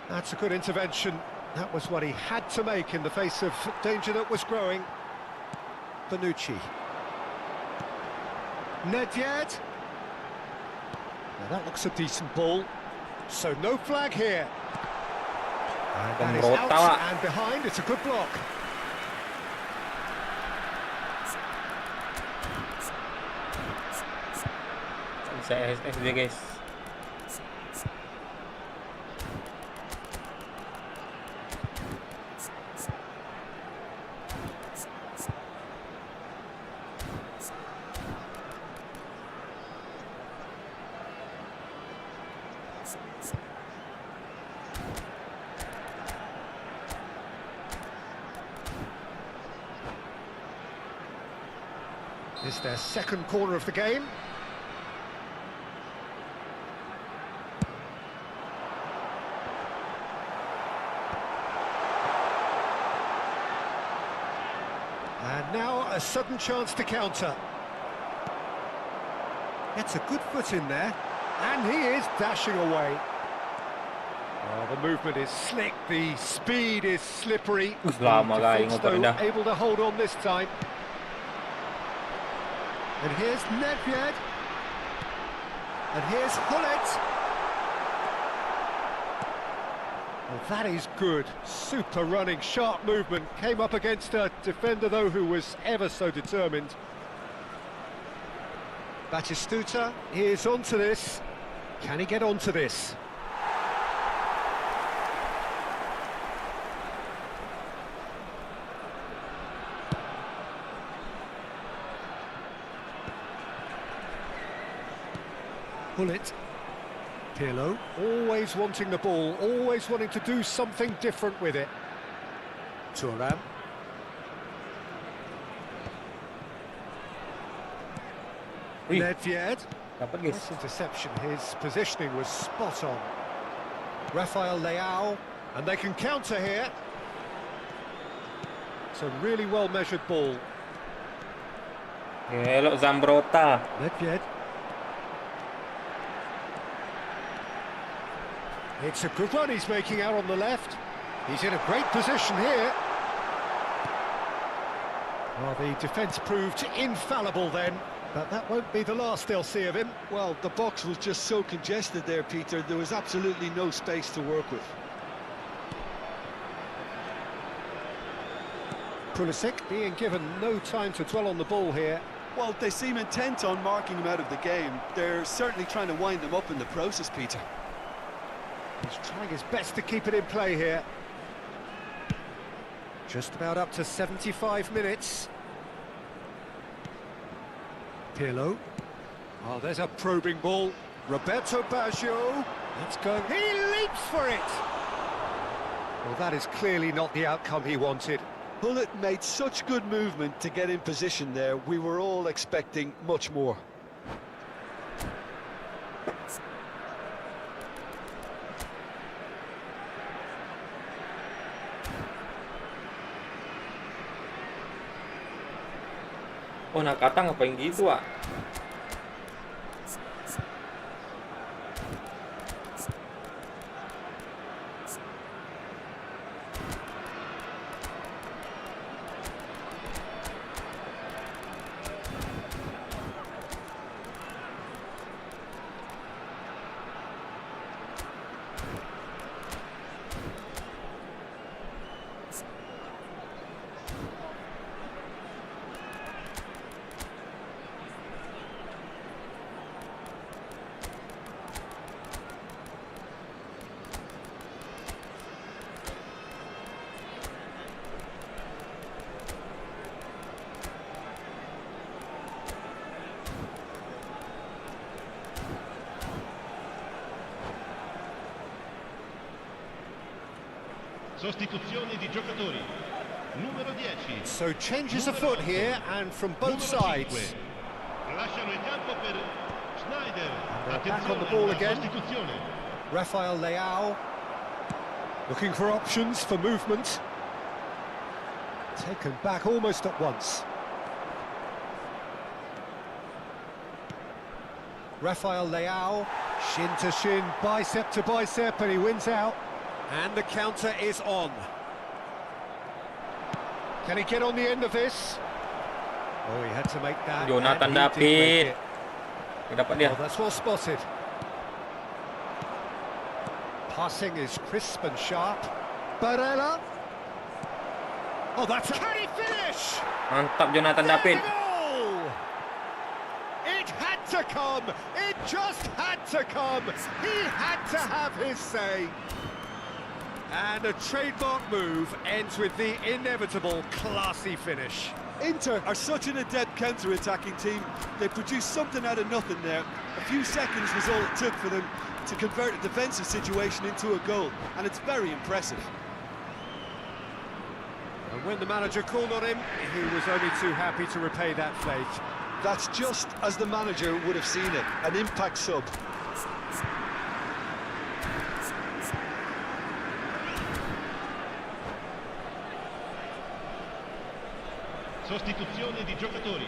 That's a good intervention. That was what he had to make in the face of danger that was growing. Bonucci. Nedved. Now that looks a decent ball. So no flag here. And that is Pembrota. out and behind. It's a good block. Bisa SS dia guys. It's their second corner of the game. And now a sudden chance to counter. Gets a good foot in there, and he is dashing away. Oh, the movement is slick, the speed is slippery. Lama The kali defence, ngoper though, dah. able to hold on this time. And here's Nedved. And here's Hullet. Well, that is good. Super running, sharp movement. Came up against a defender, though, who was ever so determined. Batistuta is onto this. Can he get onto this? Hullet. Pirlo, always wanting the ball, always wanting to do something different with it. Thuram. Nedved. Dapat guys. Nice interception, his positioning was spot on. Rafael Leao, and they can counter here. It's a really well-measured ball. Elok Zambrota. Nedved. It's a good run he's making out on the left. He's in a great position here. Well, the defence proved infallible then, but that won't be the last they'll see of him. Well, the box was just so congested there, Peter. There was absolutely no space to work with. Pulisic being given no time to dwell on the ball here. Well, they seem intent on marking him out of the game. They're certainly trying to wind him up in the process, Peter. He's trying his best to keep it in play here. Just about up to 75 minutes. Pirlo. Oh, there's a probing ball. Roberto Baggio. That's going. He leaps for it. Well, that is clearly not the outcome he wanted. Hullet made such good movement to get in position there. We were all expecting much more. Oh, Nakata ngapain gitu, Wak? Sostituzioni di giocatori. Numero 10. So changes afoot here, and from both Numero sides. 5. Lasciano il campo per Schneider. They're back on the Attenzione, ball una again. sostituzione. Rafael Leao looking for options for movement. Taken back almost at once. Rafael Leao, shin to shin, bicep to bicep, and he wins out. And the counter is on. Can he get on the end of this? Oh, he had to make that. Jonathan and he did make David. it. Dapat dia. Oh, that's well spotted. Passing is crisp and sharp. Barella. Oh, that's a... Can he finish? Mantap Jonathan David. Goal! It had to come. It just had to come. He had to have his say. And a trademark move ends with the inevitable classy finish. Inter are such an adept counter-attacking team. They produced something out of nothing there. A few seconds was all it took for them to convert a defensive situation into a goal, and it's very impressive. And when the manager called on him, he was only too happy to repay that faith. That's just as the manager would have seen it, an impact sub. Sostituzione di giocatori.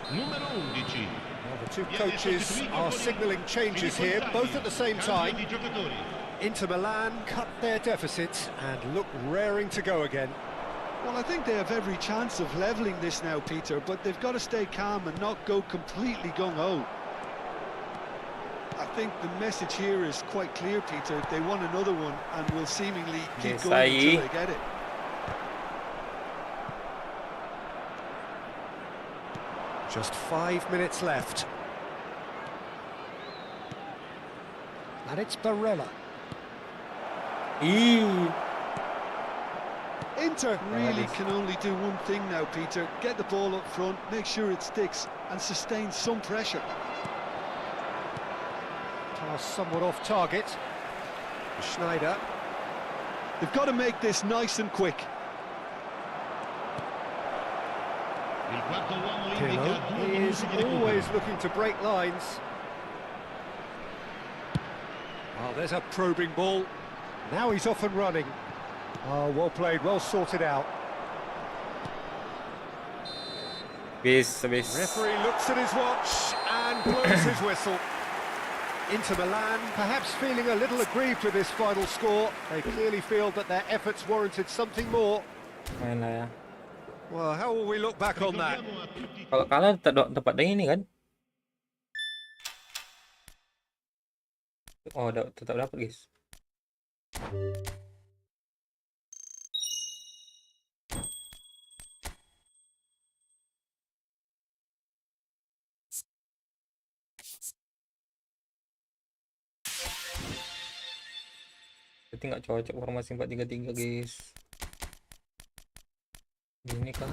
Numero 11. Well, the two coaches are signalling changes here, both at the same time. Di giocatori. Inter Milan cut their deficit and look raring to go again. Well, I think they have every chance of levelling this now, Peter, but they've got to stay calm and not go completely gung-ho. I think the message here is quite clear, Peter. They want another one and will seemingly keep going until they get it. Just 5 minutes left. And it's Barella. Inter really can only do one thing now, Peter. Get the ball up front, make sure it sticks, and sustain some pressure. Pass somewhat off target. Schneider. They've got to make this nice and quick. Il quarto uomo Pirlo indica 2 minuti is di recupero. always looking to break lines. Oh, there's a probing ball. Now he's off and running. Oh, well played, well sorted out. Referee looks at his watch and blows his whistle. Inter Milan perhaps feeling a little aggrieved with this final score. They clearly feel that their efforts warranted something more. Main lah ya. Well, how will we look back on that? Ricordiamo a tutti Kalau kalah dapat dari ini kan? Oh, tetap dapat, guys. Berarti nggak cocok formasi 4-3-3, guys. Gini kah?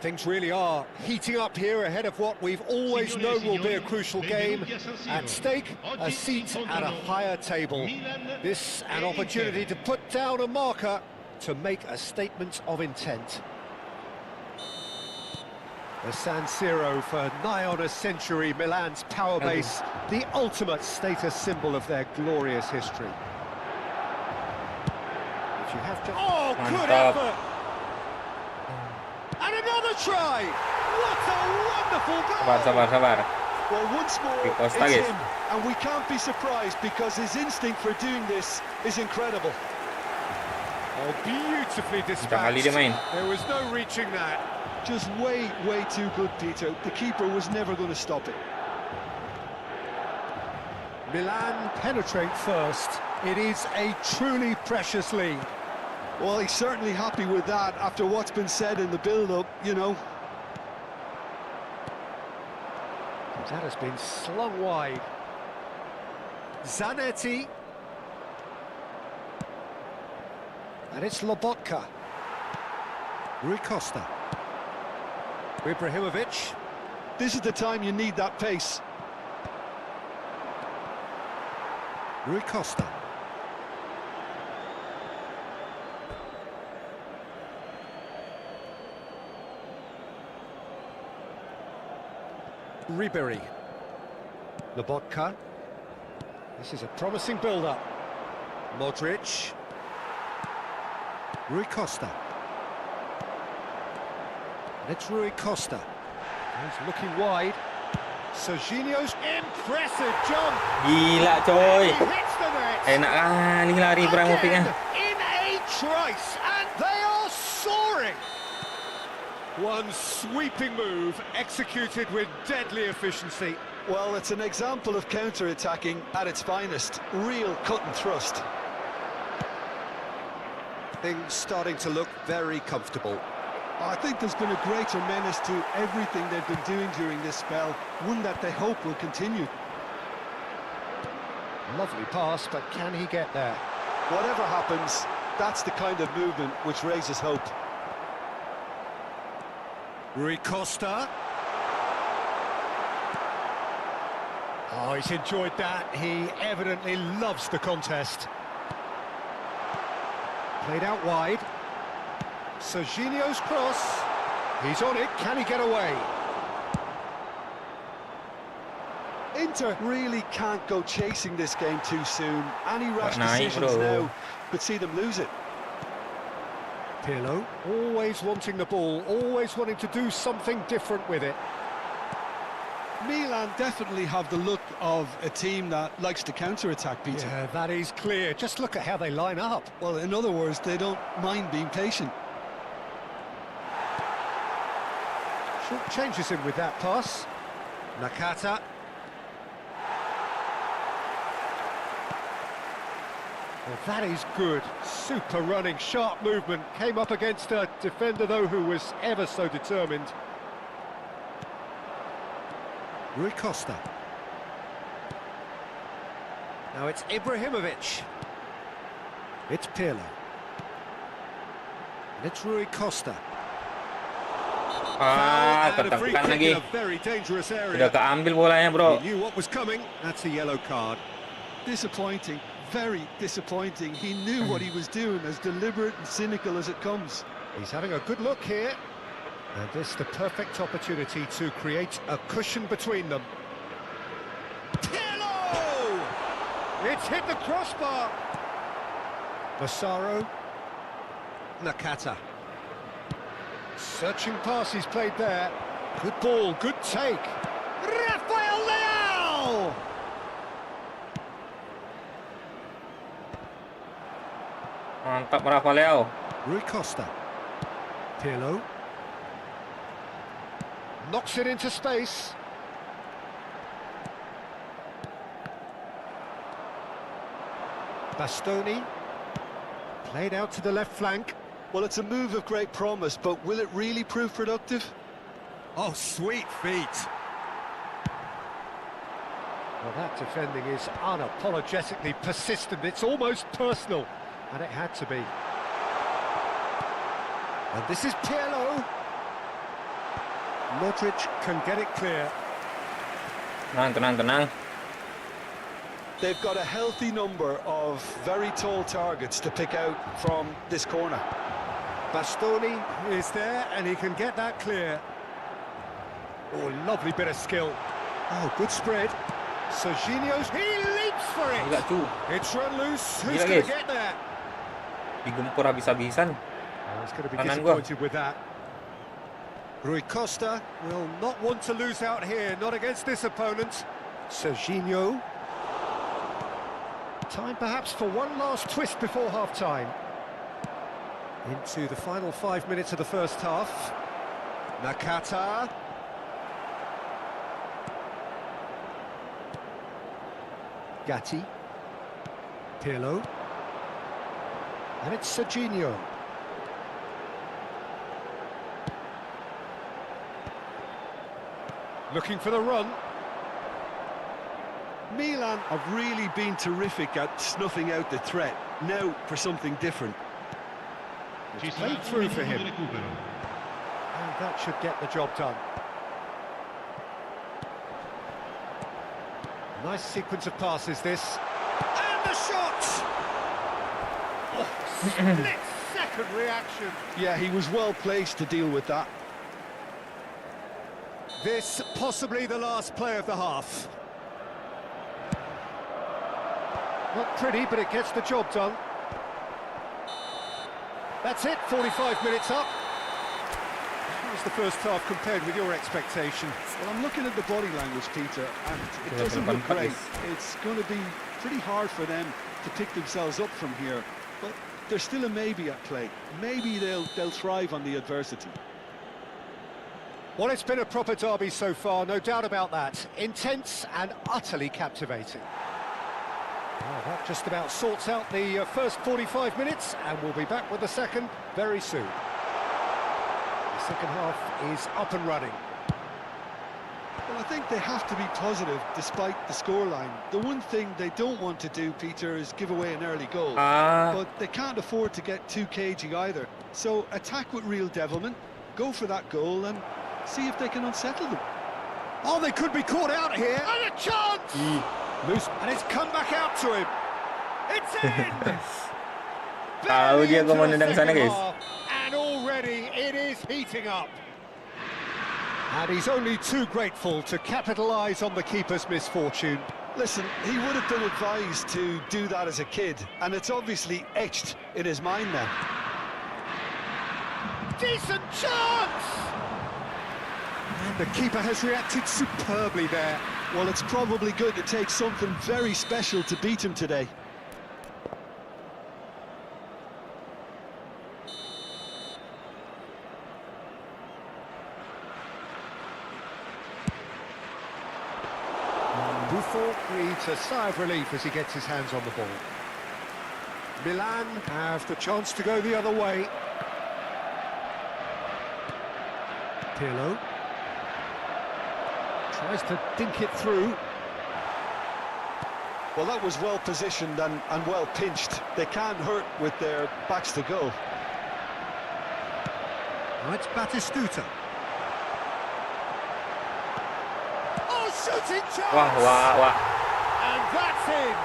Things really are heating up here ahead of what we've always known will be a crucial game. At stake, a seat at a higher table. This an opportunity to put down a marker to make a statement of intent. The San Siro for nigh on a century, Milan's power base, the ultimate status symbol of their glorious history. But you have to... Oh, good effort! And another try! What a wonderful goal! Sabar. Well, once more, it's him, and we can't be surprised because his instinct for doing this is incredible. Oh, beautifully dispatched. There was no reaching that. Just way too good, Peter. The keeper was never going to stop it. Milan penetrate first. It is a truly precious lead. Well, he's certainly happy with that after what's been said in the build-up, you know. That has been slung wide. Zanetti. And it's Lobotka. Rui Costa. Ibrahimovic. This is the time you need that pace. Rui Costa. Ribery. Lobotka. This is a promising build-up. Modric. Rui Costa. And it's Rui Costa. He's looking wide. Serginho's impressive jump. Gila coy. He hits the net. Enak kali lari Ibrahimovic-nya. In a trice, and they are soaring. One sweeping move, executed with deadly efficiency. Well, it's an example of counter-attacking at its finest. Real cut and thrust. Things starting to look very comfortable. I think there's been a greater menace to everything they've been doing during this spell, one that they hope will continue. Lovely pass, but can he get there? Whatever happens, that's the kind of movement which raises hope. Rui Costa. Oh, he's enjoyed that. He evidently loves the contest. Played out wide. Serginho's cross. He's on it. Can he get away? Inter really can't go chasing this game too soon. Any rash decisions now could see them lose it. Pirlo, always wanting the ball, always wanting to do something different with it. Milan definitely have the look of a team that likes to counter-attack, Peter. Yeah, that is clear. Just look at how they line up. Well, in other words, they don't mind being patient. Short changes him with that pass. Nakata. Well, that is good. Super running, sharp movement. Came up against a defender, though, who was ever so determined. Rui Costa. Now it's Ibrahimovic. It's Pirlo. And it's Rui Costa. Ah, And a free ketekan kick lagi. in a very dangerous Udah area. keambil bolanya, bro. He knew what was coming. That's a yellow card. Disappointing, very disappointing. He knew what he was doing, as deliberate and cynical as it comes. He's having a good look here. And this the perfect opportunity to create a cushion between them. Pirlo! It's hit the crossbar. Massaro. Nakata. Searching pass he's played there. Good ball, good take. Rafael Leao! Mantap Rafa Leao. Rui Costa. Pirlo. Knocks it into space. Bastoni. Played out to the left flank. Well, it's a move of great promise, but will it really prove productive? Oh, sweet feet. Well, that defending is unapologetically persistent. It's almost personal, and it had to be. And this is Pirlo. Modric can get it clear. Tenang. They've got a healthy number of very tall targets to pick out from this corner. Bastoni is there, and he can get that clear. Oh, lovely bit of skill. Oh, good spread. Serginho's, he leaps for Gila it. tuh. It's run loose. Who's Gila, going to guys. get there? Digempur habis-habisan. Oh, he's going to be Kanan gua. disappointed with that. Rui Costa will not want to lose out here, not against this opponent. Serginho. Time perhaps for one last twist before half-time. Into the final 5 minutes of the first half. Nakata. Gatti. Pirlo. And it's Serginho. Looking for the run. Milan have really been terrific at snuffing out the threat. Now for something different. It's played through for him. And that should get the job done. Nice sequence of passes, this. And the shot! Oh, split-second reaction. Yeah, he was well placed to deal with that. This possibly the last play of the half. Not pretty, but it gets the job done. That's it, 45 minutes up. How was the first half compared with your expectations? Well, I'm looking at the body language, Peter, and it doesn't look great. It's going to be pretty hard for them to pick themselves up from here, but there's still a maybe at play. Maybe they'll thrive on the adversity. Well, it's been a proper derby so far, no doubt about that. Intense and utterly captivating. Well, that just about sorts out the first 45 minutes, and we'll be back with the second very soon. The second half is up and running. Well, I think they have to be positive despite the scoreline. The one thing they don't want to do, Peter, is give away an early goal. But they can't afford to get too cagey either. So attack with real devilment, go for that goal and see if they can unsettle them. Oh, they could be caught out here. And a chance! Loose, and it's come back out to him. It's in! Tahu dia kau mau Barely into nendang the sana, second guys. half, and already it is heating up. And he's only too grateful to capitalise on the keeper's misfortune. Listen, he would have been advised to do that as a kid, and it's obviously etched in his mind now. Decent chance! And the keeper has reacted superbly there. Well, it's probably going to take something very special to beat him today. Buffon breathes a sigh of relief as he gets his hands on the ball. Milan have the chance to go the other way. Pirlo. Tries to dink it through. Well, that was well positioned and well pinched. They can't hurt with their backs to goal. Now it's Batistuta. Oh, shooting chance! Wah, wah, wah. And that's in.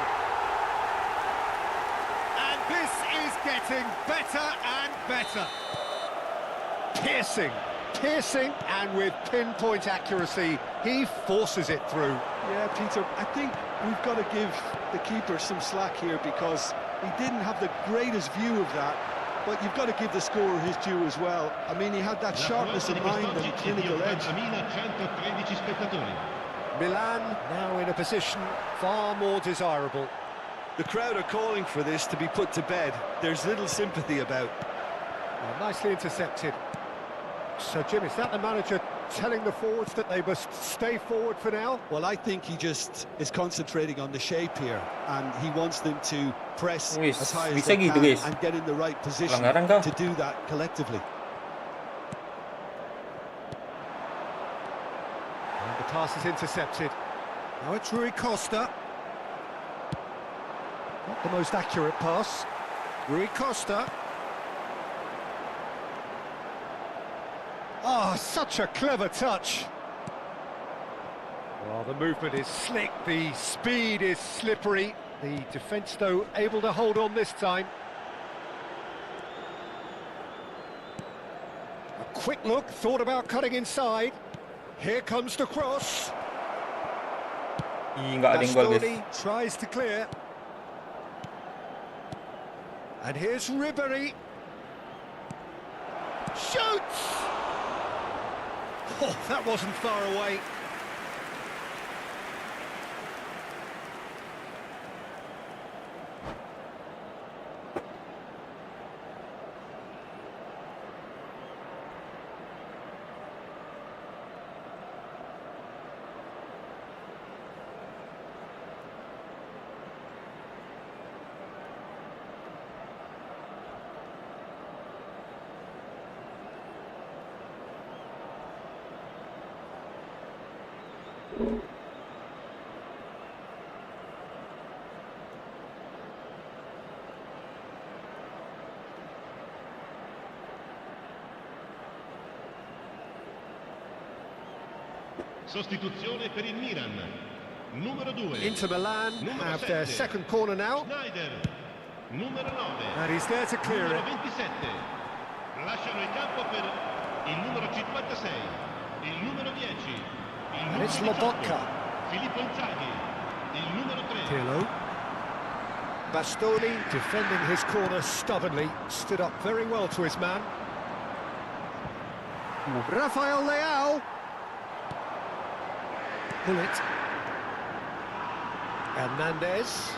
And this is getting better and better. Piercing, and with pinpoint accuracy, he forces it through. Yeah, Peter, I think we've got to give the keeper some slack here because he didn't have the greatest view of that, but you've got to give the scorer his due as well. I mean, he had that sharpness of mind and clinical edge. Milan now in a position far more desirable. The crowd are calling for this to be put to bed. There's little sympathy about. Well, nicely intercepted. So, Jim, is that the manager telling the forwards that they must stay forward for now? Well, I think he just is concentrating on the shape here, and he wants them to press Wis, as high as bisa they gitu, can guys. and get in the right position Pelanggaran kah? to do that collectively. And the pass is intercepted. Now it's Rui Costa. Not the most accurate pass. Rui Costa. Oh, such a clever touch. Well, the movement is slick, the speed is slippery. The defence, though, able to hold on this time. A quick look, thought about cutting inside. Here comes the cross. Ih, nggak ada yang gol, guys. Bastoni tries to clear. And here's Ribery. Shoots! Oh, that wasn't far away. Sostituzione per il Milan. Numero 2. Inter Milan have their second corner now. Schneider. Numero 9. And he's there to clear Numero it. 27. Lasciano il campo per il numero 56. Il numero 10. Il And numero it's 18. Lobotka. Filippo Inzaghi. Il numero 3. Pirlo. Bastoni defending his corner stubbornly, stood up very well to his man. Rafael Leao. Bullet. Hernandez.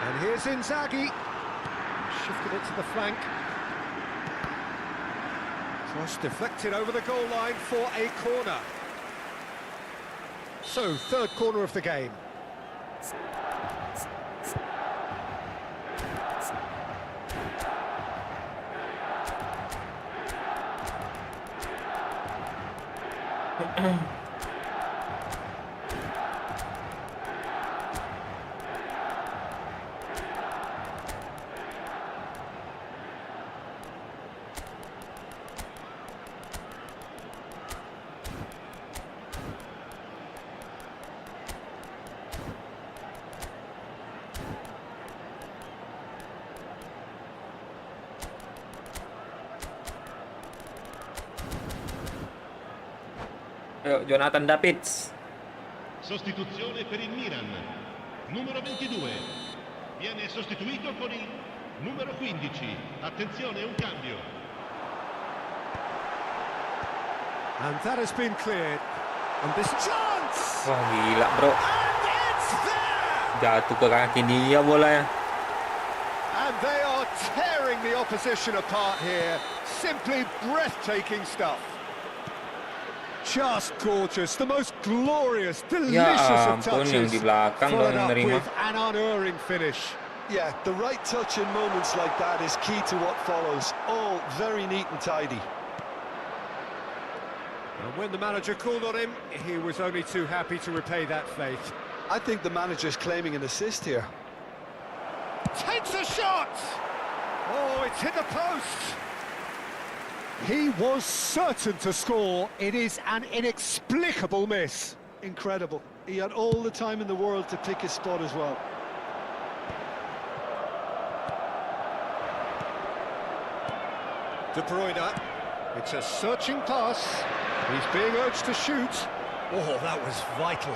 And here's Inzaghi. Shifted it to the flank. Cross deflected over the goal line for a corner. So, third corner of the game. Ayo, Jonathan Davids. Sostituzione per il Milan. Numero 22. Viene sostituito con il numero 15. Attenzione, un cambio. And that has been cleared. And this chance! Wah, gila, bro. And it's there! Jatuh ke kaki dia bola ya. And they are tearing the opposition apart here. Simply breathtaking stuff. Just gorgeous, the most glorious, delicious of ampun, yang touches. di belakang Followed dong up nerima. with an unerring finish. Yeah, the right touch in moments like that is key to what follows. All very neat and tidy. And when the manager called on him, he was only too happy to repay that faith. I think the manager's claiming an assist here. Takes a shot! Oh, it's hit the post! He was certain to score. It is an inexplicable miss. Incredible. He had all the time in the world to pick his spot as well. De Bruyne. It's a searching pass. He's being urged to shoot. Oh, that was vital.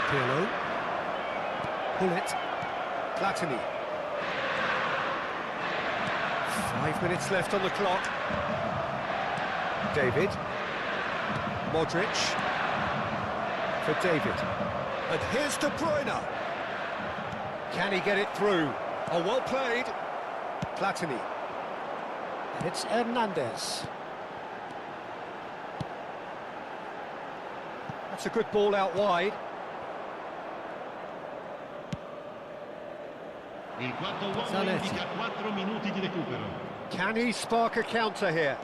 Pirlo. Pull it. Platini. 5 minutes left on the clock. David. Modric. For David. And here's De Bruyne. Can he get it through? Oh, well played. Platini. And it's Hernandez. That's a good ball out wide. Il quarto uomo Zanetti. indica 4 minuti di recupero. Can he spark a counter here?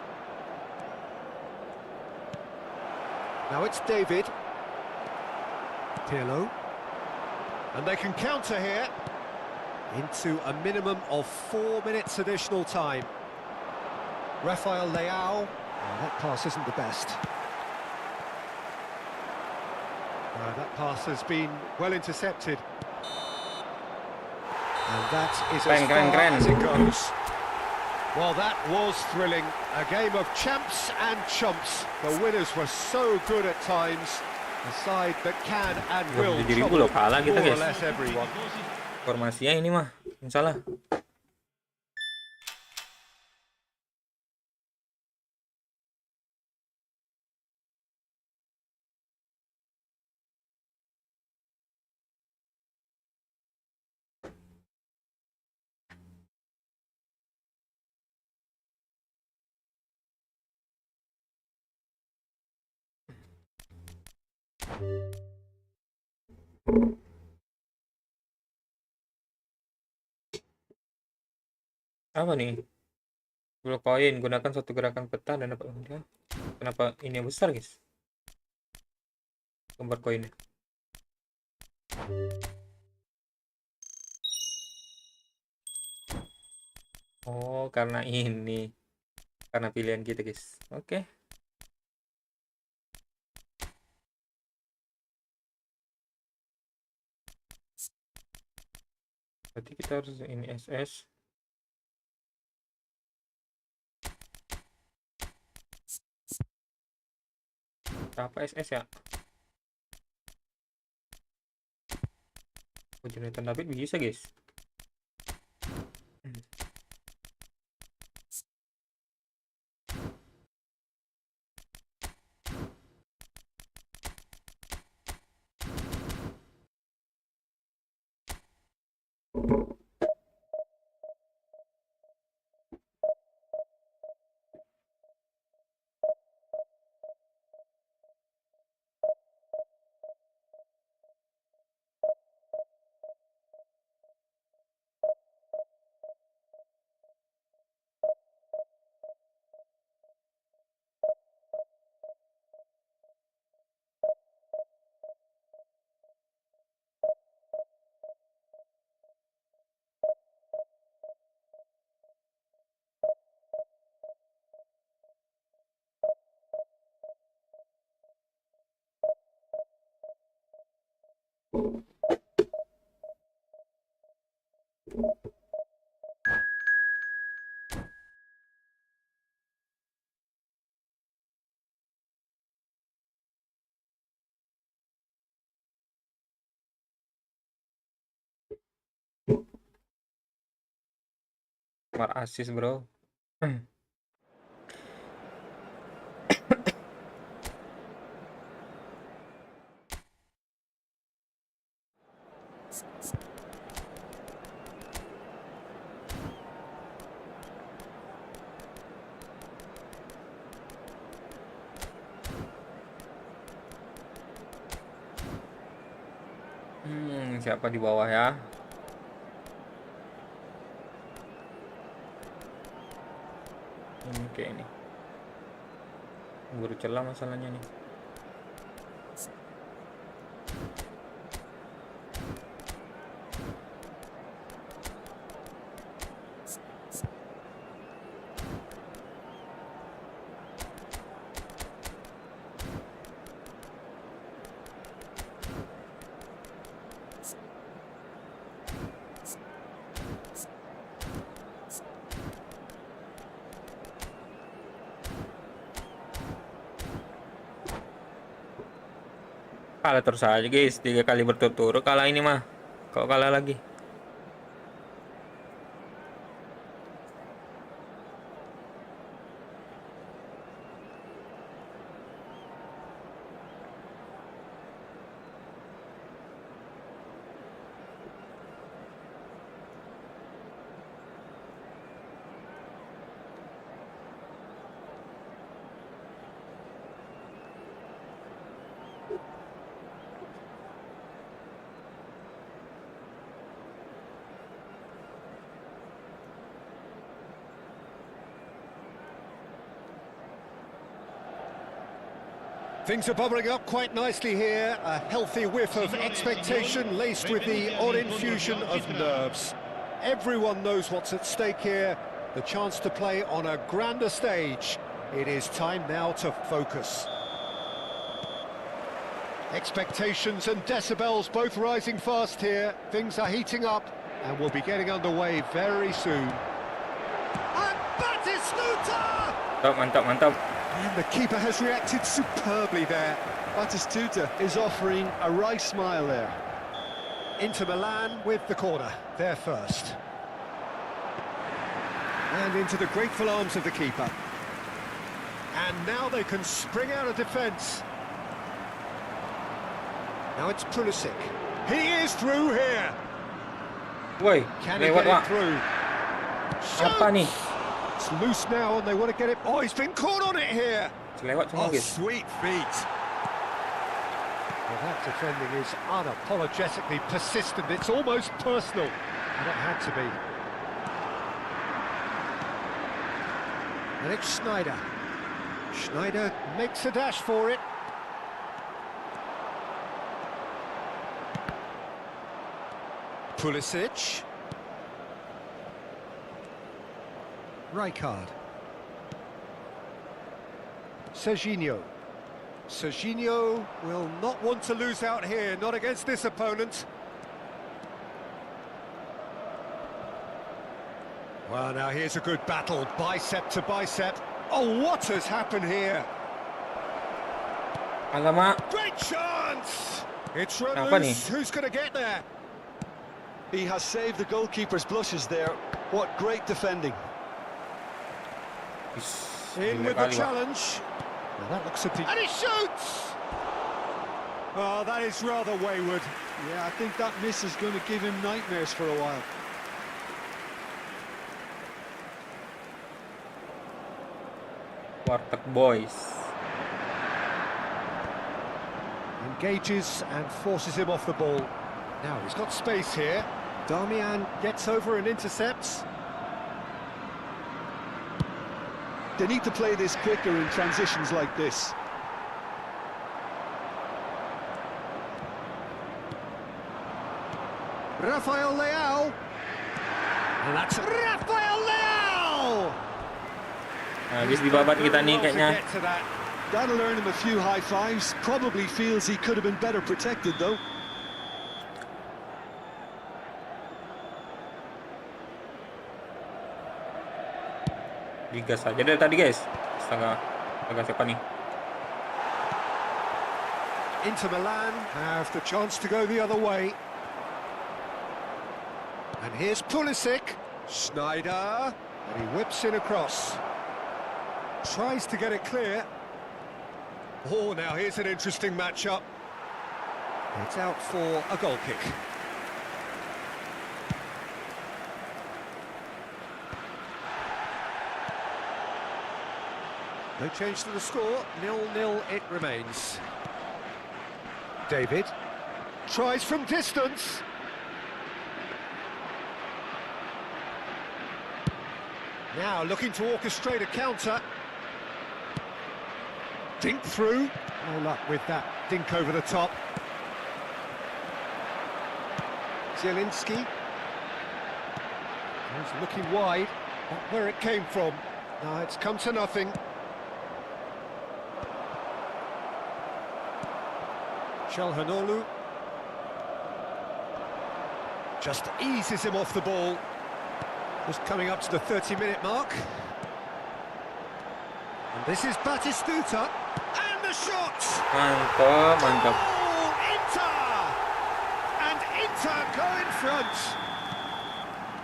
Now it's David. Pirlo. And they can counter here. Into a minimum of 4 minutes additional time. Rafael Leao. Oh, that pass isn't the best. That pass has been well intercepted. And that is as far as it goes. Well, that was thrilling. A game of champs and chumps. The winners were so good at times. A side that can and will 7.000 loh, kalah kita more or guys. less everyone. Formasinya ini mah, salah. Apa nih? 10 koin, gunakan satu gerakan peta dan dapat undian. Kenapa ini yang besar guys? Gambar koinnya. Oh, karena ini. Karena pilihan kita guys. Oke. Berarti kita harus ini SS. Apa SS ya? Oh, Jonathan David bisa guys. Mar asis bro. Siapa di bawah ya? Oke ini. Buru celah masalahnya nih. Kalah terus aja guys, 3 kali berturut-turut kalah ini mah. Kok kalah lagi? Things are bubbling up quite nicely here. A healthy whiff of expectation laced with the odd infusion of nerves. Everyone knows what's at stake here. The chance to play on a grander stage. It is time now to focus. Expectations and decibels both rising fast here. Things are heating up and we'll be getting underway very soon. And Batistuta! Mantap, mantap, mantap. And the keeper has reacted superbly there. Batistuta is offering a wry smile there. Inter Milan with the corner, there first. And into the grateful arms of the keeper. And now they can spring out of defence. Now it's Pulisic. He is through here. Woi, Can he lewat get it Wak. through? Apa nih? It's loose now and they want to get it. Oh, he's been caught on it here. Selewat semua Oh, guys. sweet feet. Well, that defending is unapologetically persistent. It's almost personal. And it had to be. And it's Schneider. Schneider makes a dash for it. Pulisic. Rijkaard. Serginho. Serginho will not want to lose out here, not against this opponent. Well, now here's a good battle, bicep to bicep. Oh, what has happened here? Alamak. Great chance! It's run Apa nih? loose. Who's going to get there? He has saved the goalkeeper's blushes there. What great defending. In Gila with the kali, Wak. challenge. Well, that looks at the... And he shoots! Oh, that is rather wayward. Yeah, I think that miss is going to give him nightmares for a while. Warteg boys. Engages and forces him off the ball. Now he's got space here. Darmian gets over and intercepts. They need to play this quicker in transitions like this. Rafael Leao. And that's Rafael Leao! Habis dibabat kita nih Well to kayaknya. get to that. That'll earn him a few high fives. Probably feels he could have been better protected, though. Digas aja dari tadi guys. Astaga. Astaga siapa nih? Inter Milan have the chance to go the other way. And here's Pulisic. Schneider. And he whips in across. Tries to get it clear. Oh, now here's an interesting matchup. It's out for a goal kick. No change to the score, 0-0 it remains. David tries from distance. Now looking to orchestrate a counter. Dink through. No luck with that dink over the top. Zielinski. He's looking wide. Not where it came from. No, it's come to nothing. Çalhanoğlu. Just eases him off the ball. Just coming up to the 30-minute mark. And this is Batistuta. And the shot! Mantap, mantap. Oh, Inter! And Inter go in front.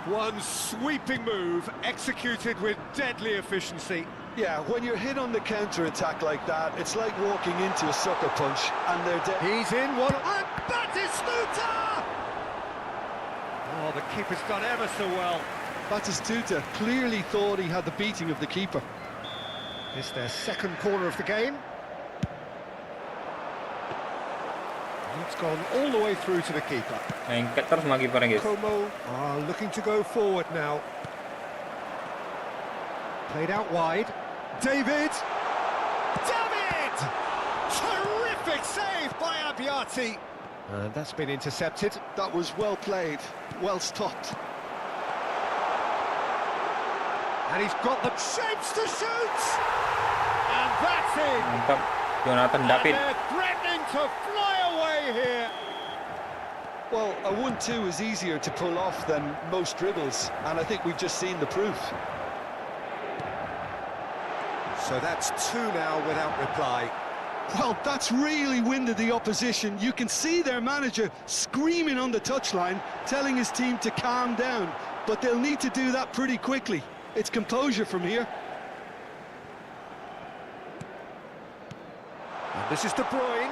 One sweeping move, executed with deadly efficiency. Yeah, when you're hit on the counter-attack like that, it's like walking into a sucker punch, and they're dead. He's in one. And Batistuta! Oh, the keeper's done ever so well. Batistuta clearly thought he had the beating of the keeper. It's their second corner of the game. It's gone all the way through to the keeper. Lengket terus sama kipernya, guys. Como are looking to go forward now. Played out wide. David! David! Terrific save by Abbiati. And that's been intercepted. That was well played, well stopped. And he's got the shapes to shoot! And that's in! Mantap. Jonathan And David. they're threatening to fly away here. Well, a 1-2 is easier to pull off than most dribbles, and I think we've just seen the proof. So that's two now without reply. Well, that's really winded the opposition. You can see their manager screaming on the touchline, telling his team to calm down, but they'll need to do that pretty quickly. It's composure from here. And this is De Bruyne.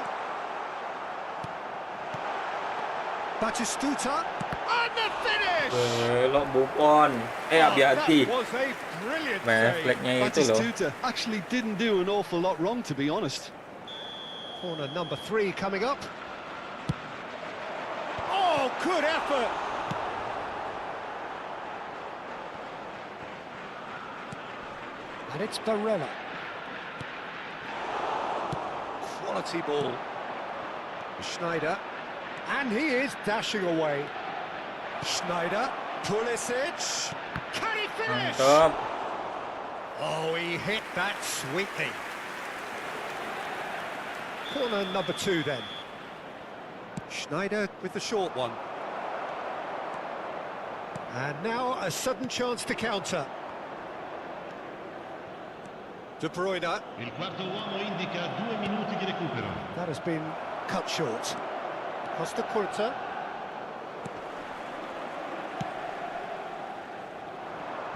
Batistuta. And the finish! Belok Buffon. Abbiati. That was a brilliant save. Refleksnya itu loh. Batistuta actually didn't do an awful lot wrong, to be honest. Corner number 3 coming up. Oh, good effort! And it's Barella. Quality ball. Schneider. And he is dashing away. Schneider. Pulisic. Can he finish? Mantap. Oh, he hit that sweetly. Corner number 2 then. Schneider with the short one. And now a sudden chance to counter. De Bruyne. Il quarto uomo indica 2 minuti di recupero. That has been cut short. Costa Curta.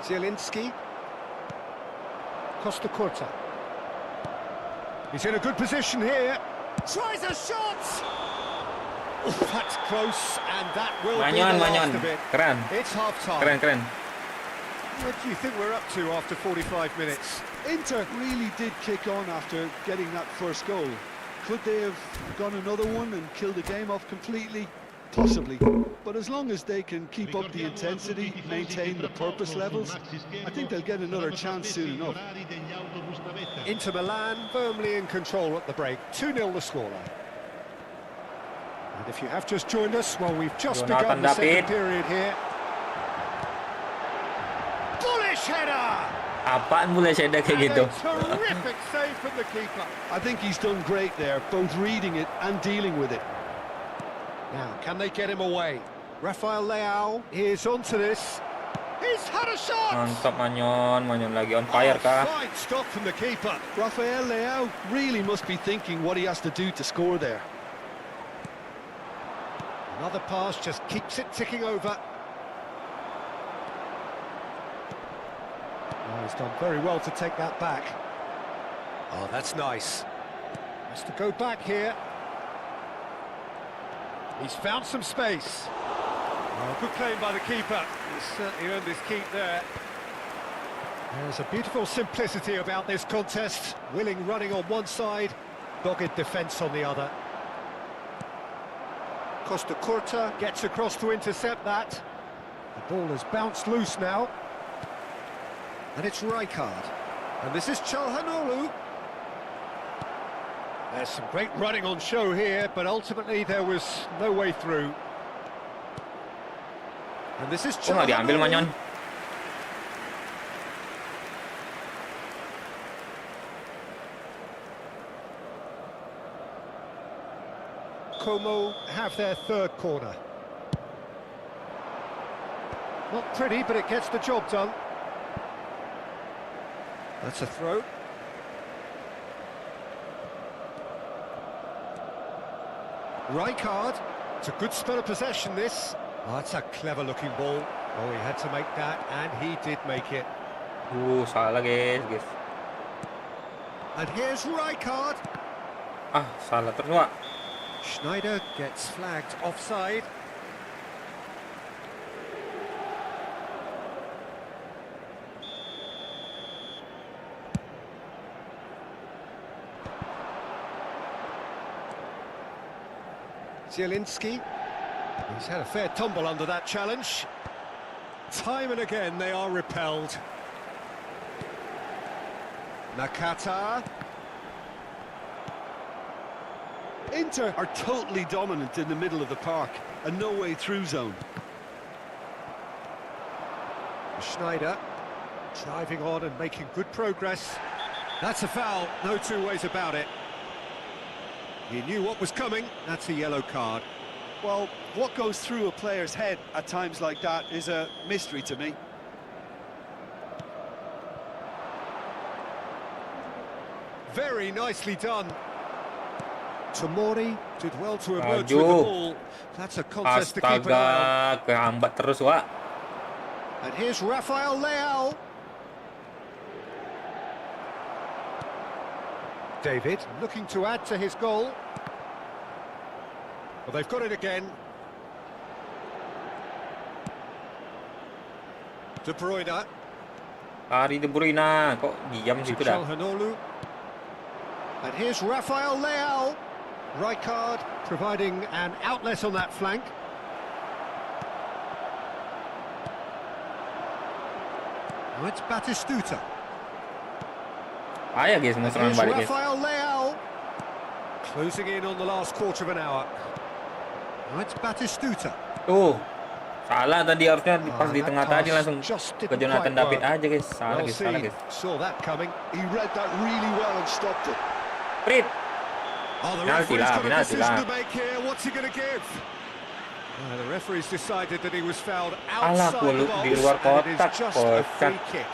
Zielinski. Costa Curta. He's in a good position here. Tries a shot! Oh, that's close, and that will be the last of it. Keren. It's half-time. Keren. What do you think we're up to after 45 minutes? Inter really did kick on after getting that first goal. Could they have gone another one and killed the game off completely? Possibly. But as long as they can keep up the intensity, maintain the purpose levels, I think they'll get another chance soon enough. Inter Milan firmly in control at the break. 2-0 the scoreline. And if you have just joined us, well, we've just begun the second period here. Bullish header! Apaan boleh saya ada kayak And gitu? a terrific save from the keeper. I think he's done great there, both reading it and dealing with it. Now, can they get him away? Rafael Leao is onto this. He's had a shot! Mantap Manyon lagi on fire kah? Fine stop from the keeper. Rafael Leao really must be thinking what he has to do to score there. Another pass just keeps it ticking over. Oh, he's done very well to take that back. Oh, that's nice. Has to go back here. He's found some space. Oh, good claim by the keeper. He's certainly earned his keep there. There's a beautiful simplicity about this contest. Willing running on one side, dogged defence on the other. Costa Curta gets across to intercept that. The ball has bounced loose now. And it's Rijkaard. And this is Çalhanoğlu. There's some great running on show here, but ultimately there was no way through. And this is Kok nggak diambil Manyon? Como have their third corner. Not pretty, but it gets the job done. That's a throw. Rijkaard. It's a good spell of possession, this. Oh, that's a clever-looking ball. Oh, he had to make that, and he did make it. Salah guys. And here's Rijkaard. Salah terus, Wak. Schneider gets flagged offside. Zielinski. He's had a fair tumble under that challenge. Time and again they are repelled. Nakata. Inter are totally dominant in the middle of the park, a no-way through zone. Schneider driving on and making good progress. That's a foul, no two ways about it. He knew what was coming, that's a yellow card. Well, what goes through a player's head at times like that is a mystery to me. Very nicely done. Tomori did well to emerge with the Maju. ball. That's a contest to keep an eye Astaga, kehambat terus, Wak. on. And here's Rafael Leao. David looking to add to his goal. Well, they've got it again. De Bruyne. Hari De Bruyne, kok diam situ dah. Calhanoglu. And here's Rafael Leao. Rijkaard providing an outlet on that flank. Oh, it's Batistuta. Ayo guys, mau serangan Here's balik guys. Rafael Leao. Closing in on the last quarter of an hour. Oh, it's Batistuta. Tuh, salah tadi harusnya pas di that tengah tadi pass langsung just ke didn't Jonathan quite David work. aja guys. Salah Well guys, salah seen. guys. Saw that coming. He read that really well and stopped it. Prit. Oh, the Penalty referee's lah, got a penalty decision lah. to make here. What's he going to give? The referee's decided that he was fouled Alah, outside the di luar box, and it kotak, is just a kocak. free kick.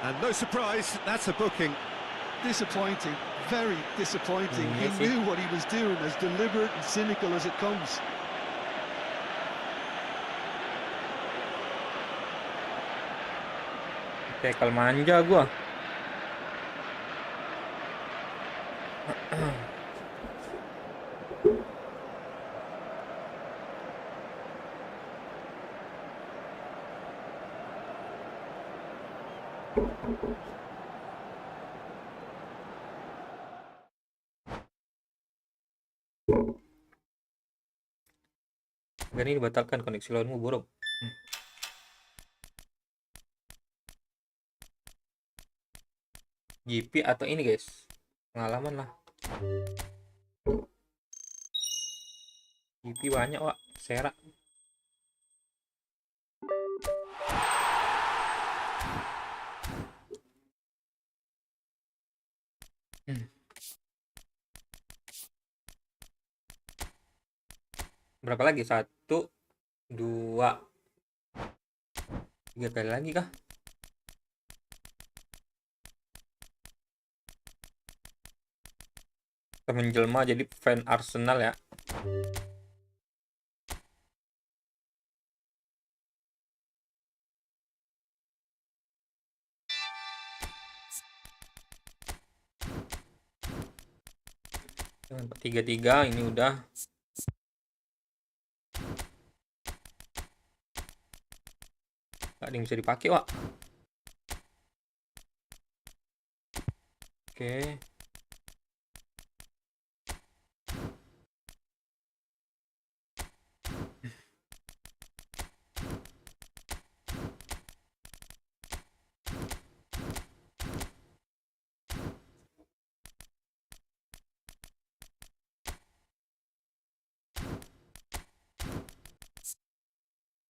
And no surprise, that's a booking. Disappointing, very disappointing. He Yes, he- knew what he was doing, as deliberate and cynical as it comes. Tackle manja gua. Gak ini dibatalkan, koneksi lawanmu buruk. GP atau ini guys, pengalaman lah. GP banyak, Wak. Serak. Berapa lagi? 1, 2, 3 kali lagi kah? Kita menjelma jadi fan Arsenal ya. Jangan 3-3 ini udah. Gak ada yang bisa dipakai, Wak. Oke.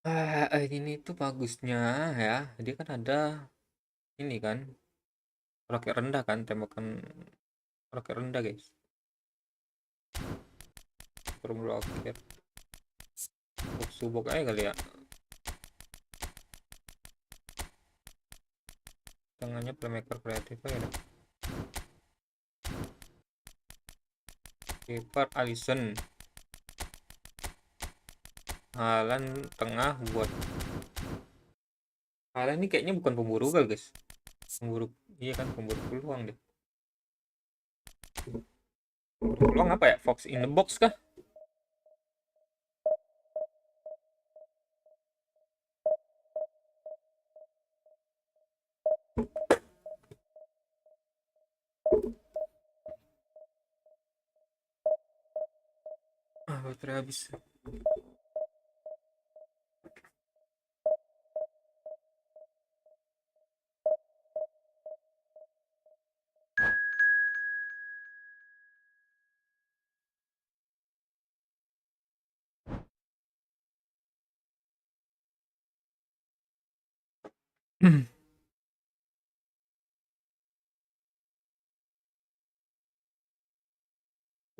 Ini tuh bagusnya ya. Dia kan ada ini kan roket rendah kan, tembakan roket rendah guys. Turun roket. Subok aja kali ya. Tengahnya playmaker kreatif aja deh. Kiper Alisson. Halan tengah buat. Halan ini kayaknya bukan pemburu gol guys. Pemburu, iya kan pemburu peluang deh. Pemburu peluang apa ya? Fox in the box kah? Baterai habis.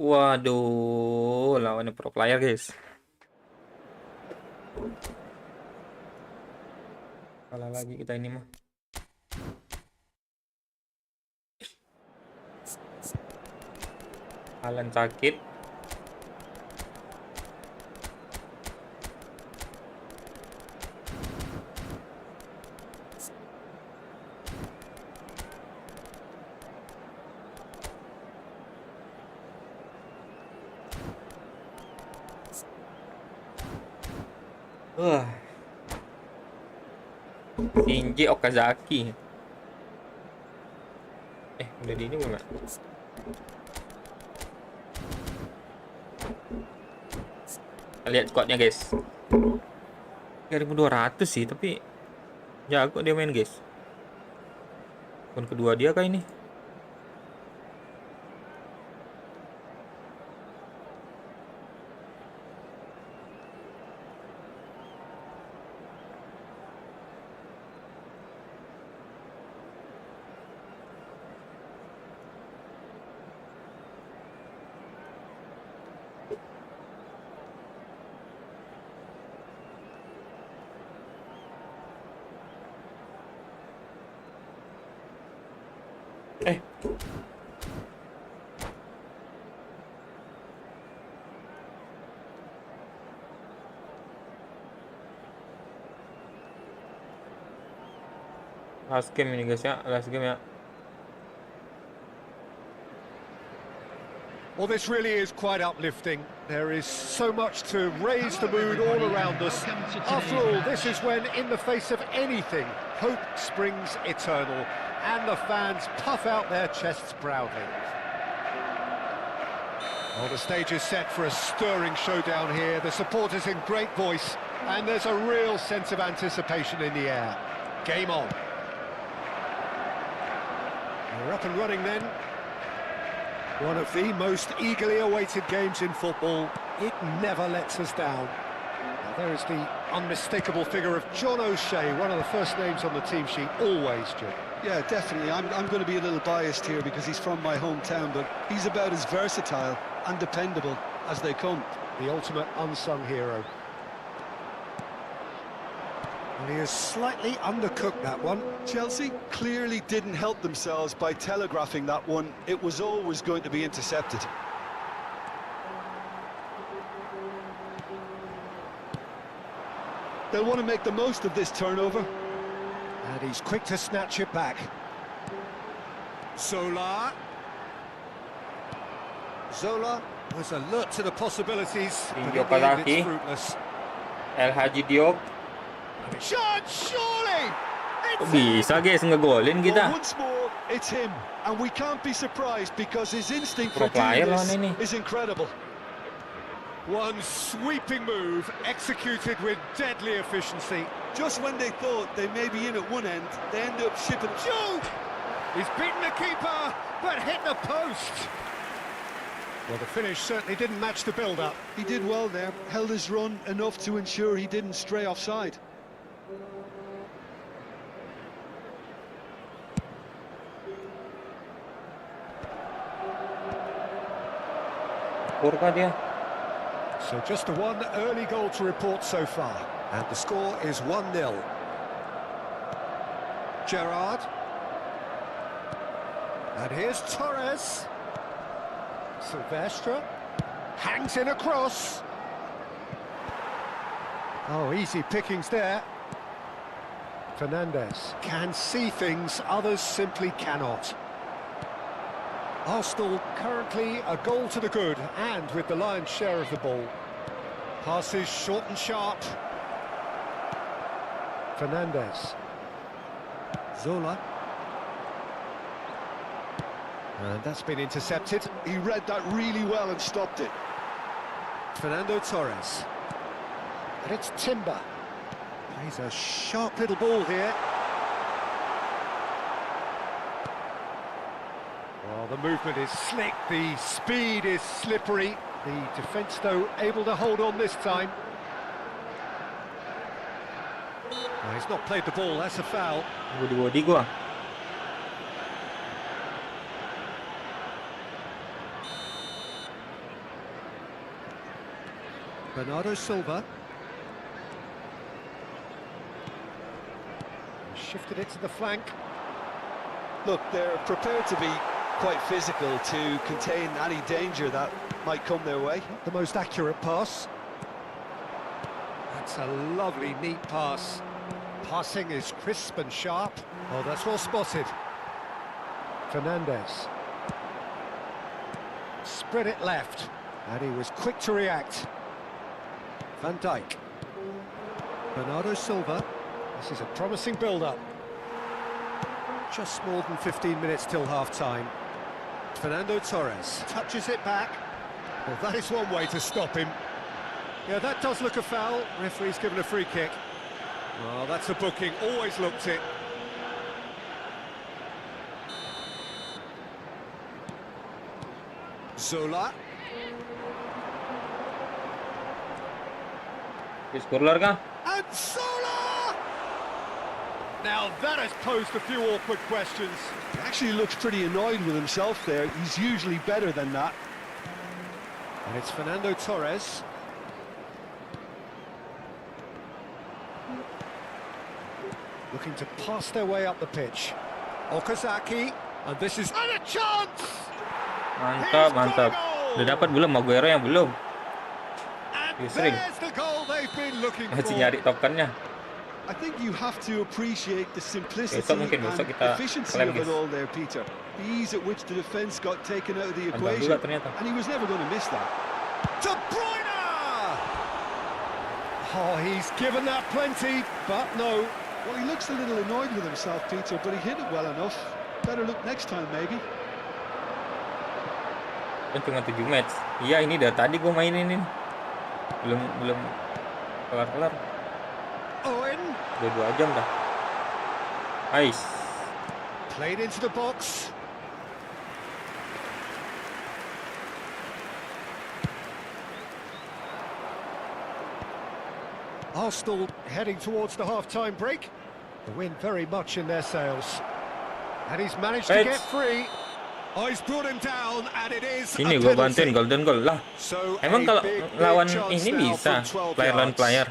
Waduh, lawannya pro player guys. Kalah lagi kita ini mah. Halan sakit. Wah. Shinji Okazaki. Udah di ini belum ya? Kita lihat squadnya guys. 3200 sih, tapi jago dia main guys. Akun kedua dia kah ini? Last game ini guys ya, last game ya. Well, this really is quite uplifting. There is so much to raise the mood all around us. After all, this is when, in the face of anything, hope springs eternal, and the fans puff out their chests proudly. Well, the stage is set for a stirring showdown here. The supporters in great voice, and there's a real sense of anticipation in the air. Game on. We're up and running then. One of the most eagerly awaited games in football. It never lets us down. Now, there is the unmistakable figure of John O'Shea, one of the first names on the team sheet, always, Jim. Yeah, definitely. I'm going to be a little biased here because he's from my hometown, but he's about as versatile and dependable as they come. The ultimate unsung hero. And he has slightly undercooked that one. Chelsea clearly didn't help themselves by telegraphing that one. It was always going to be intercepted. They'll want to make the most of this turnover. And he's quick to snatch it back. Zola was alert to the possibilities, but in the end it's fruitless. El Hadji Diop. Shot, surely! Bisa guys ngegolin kita. Well, once more, it's him, and we can't be surprised because his instinct for Pro player doing this is incredible. One sweeping move, executed with deadly efficiency. Just when they thought they may be in at one end, they end up shipping. Shoot! He's beaten the keeper, but hit the post. Well, the finish certainly didn't match the build-up. He did well there, held his run enough to ensure he didn't stray offside. Kurva dia. So just the one early goal to report so far. And the score is 1-0. Gerrard. And here's Torres. Silvestre. Hangs in a cross. Oh, easy pickings there. Fernandes can see things others simply cannot. Arsenal currently a goal to the good and with the lion's share of the ball. Passes short and sharp. Fernandes. Zola. And that's been intercepted. He read that really well and stopped it. Fernando Torres. And it's Timber. Plays a sharp little ball here. Well, the movement is slick, the speed is slippery. The defence, though, able to hold on this time. Well, he's not played the ball, that's a foul. Body gua. Bernardo Silva. Shifted it to the flank. Look, they're prepared to be quite physical to contain any danger that might come their way. Not the most accurate pass. That's a lovely, neat pass. Passing is crisp and sharp. Oh, that's well spotted. Fernandes. Spread it left. And he was quick to react. Van Dijk. Bernardo Silva. This is a promising build-up. Just more than 15 minutes till half-time. Fernando Torres touches it back. Well, that is one way to stop him. Yeah, that does look a foul. Referee's given a free kick. Well, that's a booking. Always looked it. Zola. Scorer kah? And Zola! Now that has posed a few awkward questions. He actually looks pretty annoyed with himself there. He's usually better than that. And it's Fernando Torres. Looking to pass their way up the pitch. Okazaki. And this is... And a chance! Mantap, mantap. Udah dapat belum Maguire yang belum? And Sering. there's the goal they've been looking Masih for. nyari tokennya. I think you have to appreciate the simplicity Besok and kita efficiency klaim, of it guys. all there, Peter. The ease at which the defence got taken out of the Mantap equation, juga ternyata. and he was never going to miss that. De Bruyne! Oh, he's given that plenty, but no. Well, he looks a little annoyed with himself, Peter, but he hit it well enough. Better look next time, maybe. Kan cuma 7 match. Iya, ini dari tadi gue mainin ini. Belum kelar-kelar. Owen. Udah 2 jam dah. Nice. Played into the box. Arsenal heading towards the half-time break. The wind very much in their sails. And he's managed to get free. Oh, he's brought him down, and it is Sini a gue penalty. bantuin golden goal lah. So Emang a kalau big lawan chance ini now bisa from 12 player lawan yards. player.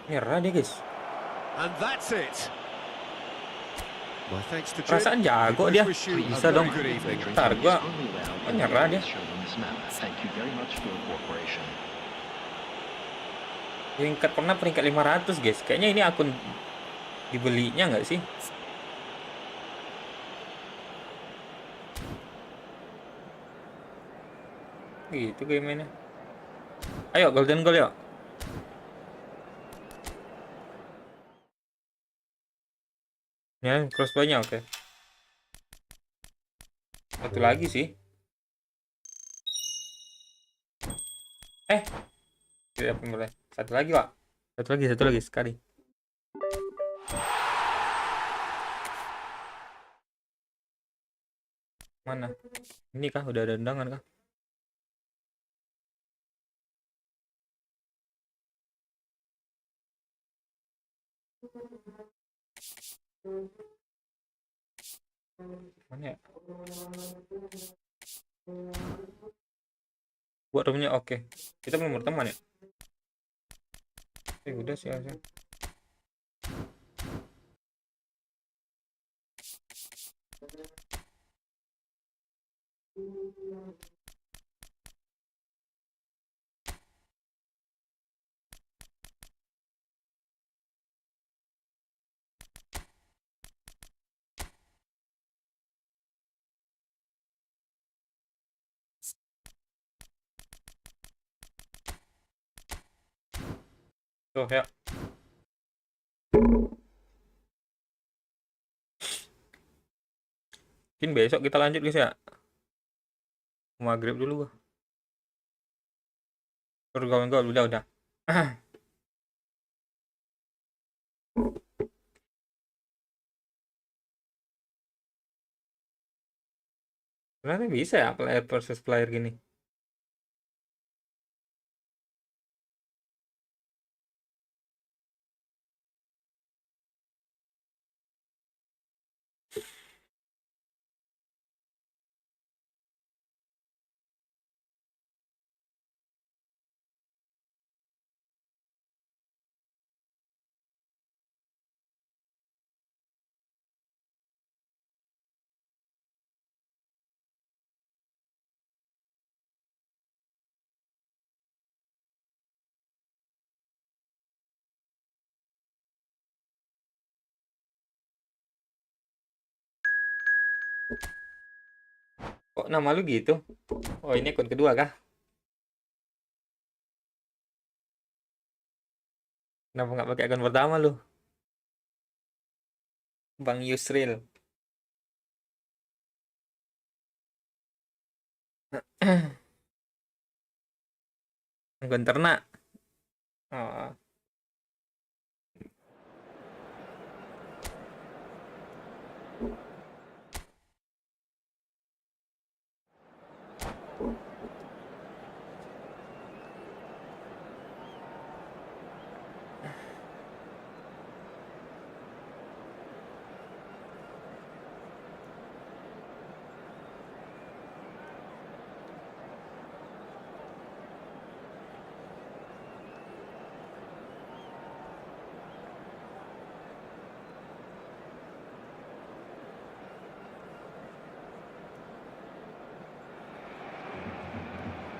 Nyerah dia guys. And that's it. Well, thanks to Perasaan Jim. jago We dia. wish you a Bisa dong. very good evening. Ntar gue nyerah dia. Thank you very much for your cooperation. Peringkat pernah peringkat 500 guys. Kayaknya ini akun dibelinya nggak sih? Gitu gamenya. Ayo golden goal yuk. Ya, crossbow-nya oke. Satu lagi sih. Tidak mulai. Satu lagi, Pak. Satu lagi sekali. Mana? Ini kah udah ada undangan kah? Mana ya? Buat roomnya oke. Kita belum berteman ya? Udah sih aja. Tuh ya. Mungkin besok kita lanjut guys ya. Maghrib dulu gua. Terus kawan-kawan udah. Ternyata bisa ya player versus player gini. Kok nama lu gitu? Oh ini akun kedua kah? Kenapa nggak pakai akun pertama lu? Bang Yusril. Akun ternak. Oh.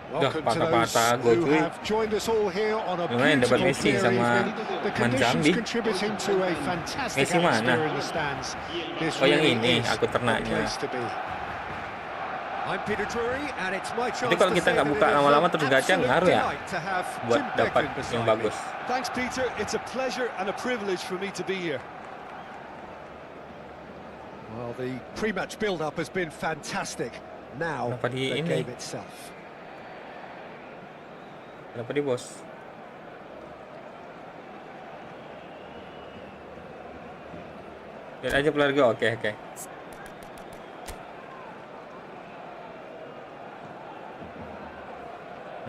Welcome to patah-patah those gol, who cuy. have joined us all here on a Lumayan dapat beautiful Messi clear sama evening. The Manzambi. conditions contributing to a fantastic Messi mana? atmosphere in the stands. This Oh, yang really ini, is aku the ternaknya. place to be. I'm Peter Drury, and it's my chance Jadi kalau to kita say nggak that buka it is lama-lama an terus gacha absolute ngaruh ya delight to have buat Tim dapat Beckham beside yang me. bagus. Thanks, Peter. It's a pleasure and a privilege for me to be here. Well, the pre-match build-up has been fantastic. Now, Kenapa di the ini? game itself. Kenapa di bos? Lihat aja player gue, oke.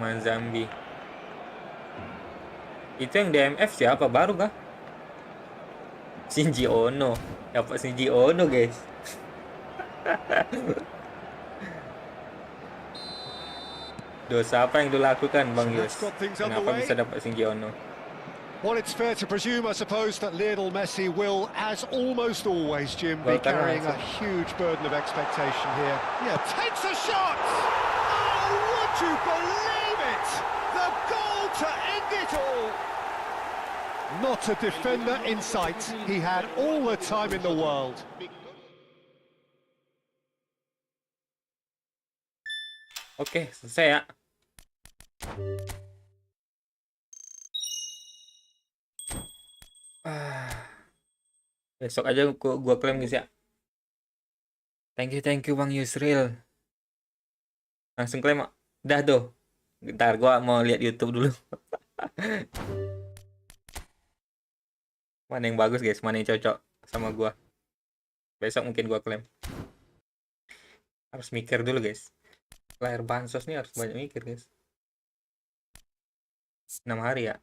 Manzambi. Itu yang DMF siapa baru kah? Shinji Ono. Dapat Shinji Ono guys. Dosa apa yang dilakukan Bang Yus? Kenapa bisa dapat Shinji Ono? Well, it's fair to presume, I suppose, that Lionel Messi will, as almost always, Jim, be Well, carrying a langsung. huge burden of expectation here. Yeah, takes a shot! Oh, would you believe it? The goal to end it all! Not a defender in sight. He had all the time in the world. Oke, selesai ya. Besok aja gua klaim guys ya. Thank you Bang Yusril. Langsung klaim. Dah tuh. Bentar gua mau lihat YouTube dulu. Mana yang bagus guys, mana yang cocok sama gua. Besok mungkin gua klaim. Harus mikir dulu guys, layar bansos nih harus banyak mikir guys. 6 hari ya.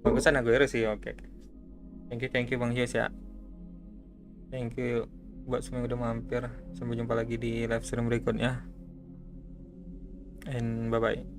Bagusan Aguero sih, oke. Thank you Bang Yus ya. Thank you buat semua yang udah mampir. Sampai jumpa lagi di live stream berikutnya. And bye bye.